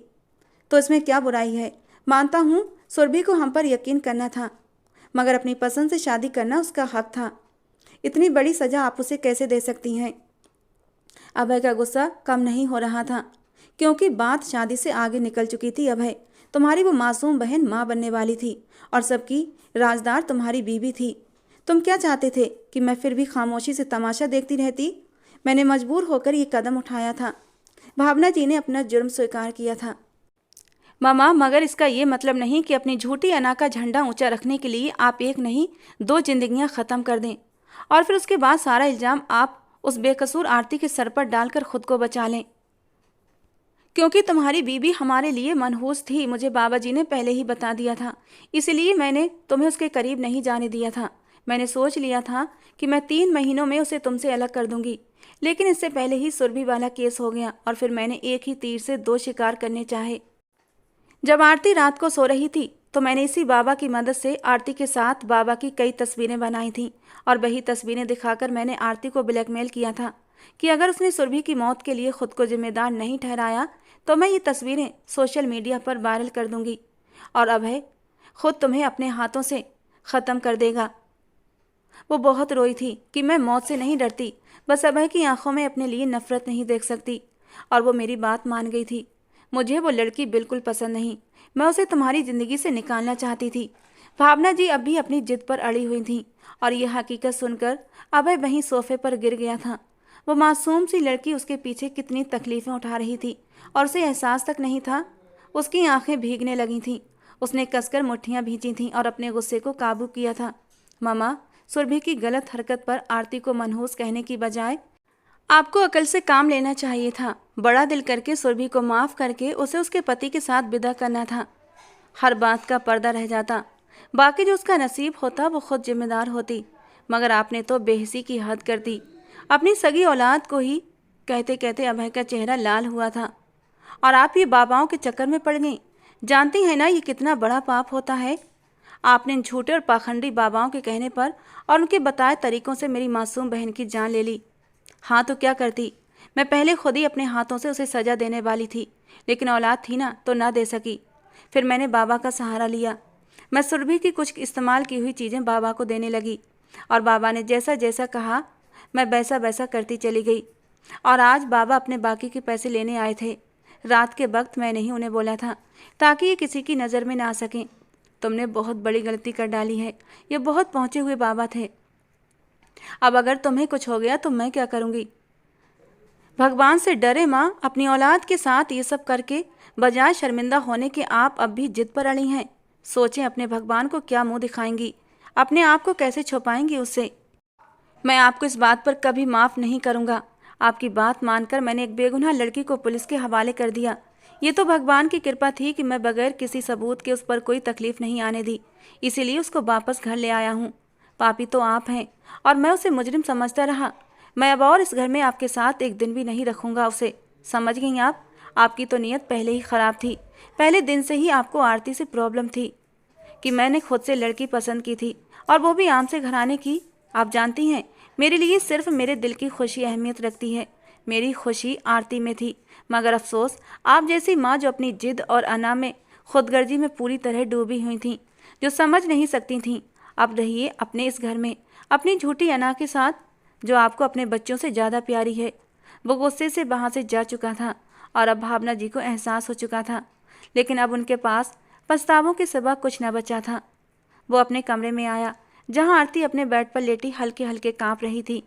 तो इसमें क्या बुराई है? मानता हूँ सुरभि को हम पर यकीन करना था, मगर अपनी पसंद से शादी करना उसका हक था। इतनी बड़ी सज़ा आप उसे कैसे दे सकती हैं? अभय का गुस्सा कम नहीं हो रहा था, क्योंकि बात शादी से आगे निकल चुकी थी। अभय, तुम्हारी वो मासूम बहन माँ बनने वाली थी और सबकी राजदार तुम्हारी बीवी थी। तुम क्या चाहते थे कि मैं फिर भी खामोशी से तमाशा देखती रहती? मैंने मजबूर होकर ये कदम उठाया था। भावना जी ने अपना जुर्म स्वीकार किया था। मामा, मगर इसका ये मतलब नहीं कि अपनी झूठी अना का झंडा ऊंचा रखने के लिए आप एक नहीं 2 जिंदगियां ख़त्म कर दें और फिर उसके बाद सारा इल्ज़ाम आप उस बेकसूर आरती के सर पर डालकर खुद को बचा लें। क्योंकि तुम्हारी बीबी हमारे लिए मनहूस थी, मुझे बाबा जी ने पहले ही बता दिया था। इसलिए मैंने तुम्हें उसके करीब नहीं जाने दिया था। मैंने सोच लिया था कि मैं 3 महीनों में उसे तुमसे अलग कर दूंगी, लेकिन इससे पहले ही सुरभि वाला केस हो गया और फिर मैंने एक ही तीर से 2 शिकार करने चाहे। जब आरती रात को सो रही थी तो मैंने इसी बाबा की मदद से आरती के साथ बाबा की कई तस्वीरें बनाई थीं और वही तस्वीरें दिखाकर मैंने आरती को ब्लैकमेल किया था कि अगर उसने सुरभि की मौत के लिए खुद को जिम्मेदार नहीं ठहराया तो मैं ये तस्वीरें सोशल मीडिया पर वायरल कर दूंगी और अभय खुद तुम्हें अपने हाथों से ख़त्म कर देगा। वो बहुत रोई थी कि मैं मौत से नहीं डरती, बस अभय की आंखों में अपने लिए नफरत नहीं देख सकती। और वो मेरी बात मान गई थी। मुझे वो लड़की बिल्कुल पसंद नहीं, मैं उसे तुम्हारी ज़िंदगी से निकालना चाहती थी। भावना जी अब भी अपनी जिद पर अड़ी हुई थीं और यह हकीकत सुनकर अभय वहीं सोफे पर गिर गया था। वो मासूम सी लड़की उसके पीछे कितनी तकलीफ़ें उठा रही थी और उसे एहसास तक नहीं था। उसकी आंखें भीगने लगी थीं। उसने कसकर मुट्ठियां भींची थीं और अपने गुस्से को काबू किया था। मामा, सुरभि की गलत हरकत पर आरती को मनहूस कहने की बजाय आपको अकल से काम लेना चाहिए था। बड़ा दिल करके सुरभि को माफ़ करके उसे उसके पति के साथ विदा करना था। हर बात का पर्दा रह जाता, बाकी जो उसका नसीब होता वो खुद जिम्मेदार होती। मगर आपने तो बेहिसी की हद कर दी। अपनी सगी औलाद को ही कहते कहते अभय का चेहरा लाल हुआ था। और आप ये बाबाओं के चक्कर में पड़ गई। जानती हैं ना ये कितना बड़ा पाप होता है। आपने इन झूठे और पाखंडी बाबाओं के कहने पर और उनके बताए तरीकों से मेरी मासूम बहन की जान ले ली। हाँ तो क्या करती, मैं पहले खुद ही अपने हाथों से उसे सज़ा देने वाली थी, लेकिन औलाद थी ना तो ना दे सकी। फिर मैंने बाबा का सहारा लिया। मैं सुरभि की कुछ इस्तेमाल की हुई चीज़ें बाबा को देने लगी और बाबा ने जैसा जैसा कहा मैं वैसा वैसा करती चली गई। और आज बाबा अपने बाकी के पैसे लेने आए थे। रात के वक्त मैंने ही उन्हें बोला था ताकि ये किसी की नज़र में ना आ सकें। तुमने बहुत बड़ी गलती कर डाली है। ये बहुत पहुँचे हुए बाबा थे। अब अगर तुम्हें कुछ हो गया तो मैं क्या करूँगी। भगवान से डरे माँ, अपनी औलाद के साथ ये सब करके बजाय शर्मिंदा होने के आप अब भी जिद पर अड़ी हैं। सोचें अपने भगवान को क्या मुंह दिखाएंगी, अपने आप को कैसे छुपाएंगी उससे। मैं आपको इस बात पर कभी माफ़ नहीं करूँगा। आपकी बात मानकर मैंने एक बेगुनाह लड़की को पुलिस के हवाले कर दिया। ये तो भगवान की कृपा थी कि मैं बगैर किसी सबूत के उस पर कोई तकलीफ नहीं आने दी, इसीलिए उसको वापस घर ले आया हूँ। पापी तो आप हैं और मैं उसे मुजरिम समझता रहा। मैं अब और इस घर में आपके साथ एक दिन भी नहीं रखूँगा उसे। समझ गई आप? आपकी तो नीयत पहले ही ख़राब थी। पहले दिन से ही आपको आरती से प्रॉब्लम थी कि मैंने खुद से लड़की पसंद की थी और वो भी आम से घराने की। आप जानती हैं मेरे लिए सिर्फ मेरे दिल की खुशी अहमियत रखती है। मेरी खुशी आरती में थी, मगर अफसोस आप जैसी माँ जो अपनी जिद और अना में खुदगर्जी में पूरी तरह डूबी हुई थीं, जो समझ नहीं सकती थीं। अब रहिए अपने इस घर में अपनी झूठी अना के साथ, जो आपको अपने बच्चों से ज़्यादा प्यारी है। वो गुस्से से वहाँ से जा चुका था और अब भावना जी को एहसास हो चुका था, लेकिन अब उनके पास पछतावों के सिवा कुछ न बचा था। वो अपने कमरे में आया जहाँ आरती अपने बेड पर लेटी हल्के हल्के काँप रही थी।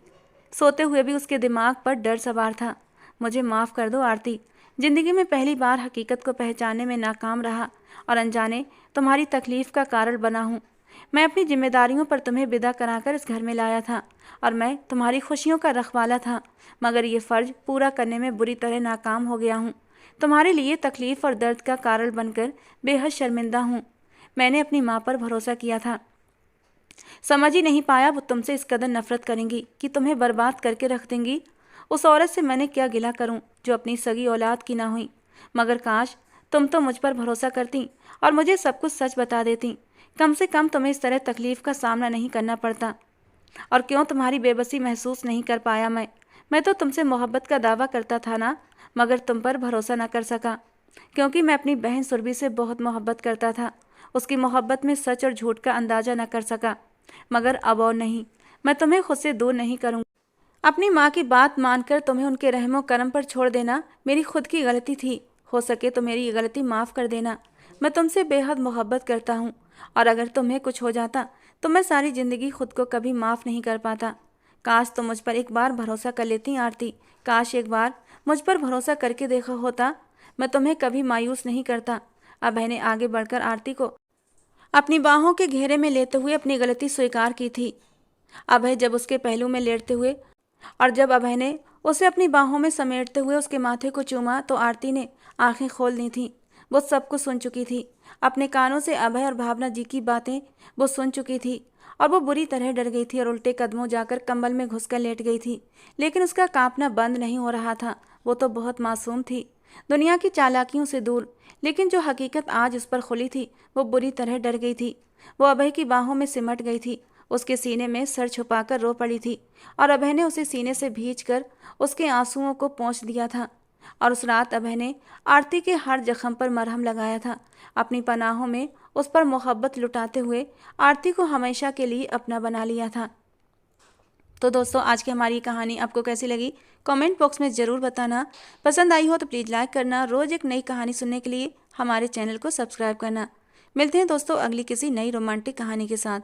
सोते हुए भी उसके दिमाग पर डर सवार था। मुझे माफ़ कर दो आरती, ज़िंदगी में पहली बार हकीकत को पहचानने में नाकाम रहा और अनजाने तुम्हारी तकलीफ़ का कारण बना हूँ। मैं अपनी जिम्मेदारियों पर तुम्हें विदा कराकर इस घर में लाया था और मैं तुम्हारी खुशियों का रखवाला था, मगर ये फ़र्ज पूरा करने में बुरी तरह नाकाम हो गया हूँ। तुम्हारे लिए तकलीफ़ और दर्द का कारण बनकर बेहद शर्मिंदा हूँ। मैंने अपनी माँ पर भरोसा किया था, समझ ही नहीं पाया वो तुमसे इस कदर नफरत करेंगी कि तुम्हें बर्बाद करके रख देंगी। उस औरत से मैंने क्या गिला करूं जो अपनी सगी औलाद की ना हुई। मगर काश तुम तो मुझ पर भरोसा करती और मुझे सब कुछ सच बता देती। कम से कम तुम्हें इस तरह तकलीफ़ का सामना नहीं करना पड़ता। और क्यों तुम्हारी बेबसी महसूस नहीं कर पाया मैं तो तुमसे मोहब्बत का दावा करता था ना, मगर तुम पर भरोसा न कर सका, क्योंकि मैं अपनी बहन सुरभि से बहुत मोहब्बत करता था। उसकी मोहब्बत में सच और झूठ का अंदाज़ा न कर सका, मगर अब और नहीं, मैं तुम्हें खुद से दूर नहीं करूँगी। अपनी माँ की बात मानकर तुम्हें उनके रहमो करम पर छोड़ देना मेरी खुद की गलती थी। हो सके तो मेरी ये गलती माफ़ कर देना। मैं तुमसे बेहद मोहब्बत करता हूँ और अगर तुम्हें कुछ हो जाता तो मैं सारी ज़िंदगी खुद को कभी माफ़ नहीं कर पाता। काश तुम मुझ पर एक बार भरोसा कर लेती आरती, काश एक बार मुझ पर भरोसा करके देखा होता। मैं तुम्हें कभी मायूस नहीं करता। अभय ने आगे बढ़कर आरती को अपनी बाहों के घेरे में लेते हुए अपनी गलती स्वीकार की थी। अभय जब उसके पहलू में लेटते हुए और जब अभय ने उसे अपनी बाहों में समेटते हुए उसके माथे को चूमा तो आरती ने आंखें खोल दी थीं। वो सब कुछ सुन चुकी थी। अपने कानों से अभय और भावना जी की बातें वो सुन चुकी थी और वो बुरी तरह डर गई थी और उल्टे कदमों जाकर कंबल में घुसकर लेट गई थी। लेकिन उसका कांपना बंद नहीं हो रहा था। वो तो बहुत मासूम थी, दुनिया की चालाकियों से दूर, लेकिन जो हकीकत आज उस पर खुली थी वो बुरी तरह डर गई थी। वो अभय की बाहों में सिमट गई थी, उसके सीने में सर छुपाकर रो पड़ी थी और अभय ने उसे सीने से भींचकर उसके आंसुओं को पोंछ दिया था। और उस रात अभय ने आरती के हर जख्म पर मरहम लगाया था, अपनी पनाहों में उस पर मोहब्बत लुटाते हुए आरती को हमेशा के लिए अपना बना लिया था। तो दोस्तों आज की हमारी कहानी आपको कैसी लगी कमेंट बॉक्स में ज़रूर बताना। पसंद आई हो तो प्लीज़ लाइक करना। रोज़ एक नई कहानी सुनने के लिए हमारे चैनल को सब्सक्राइब करना। मिलते हैं दोस्तों अगली किसी नई रोमांटिक कहानी के साथ।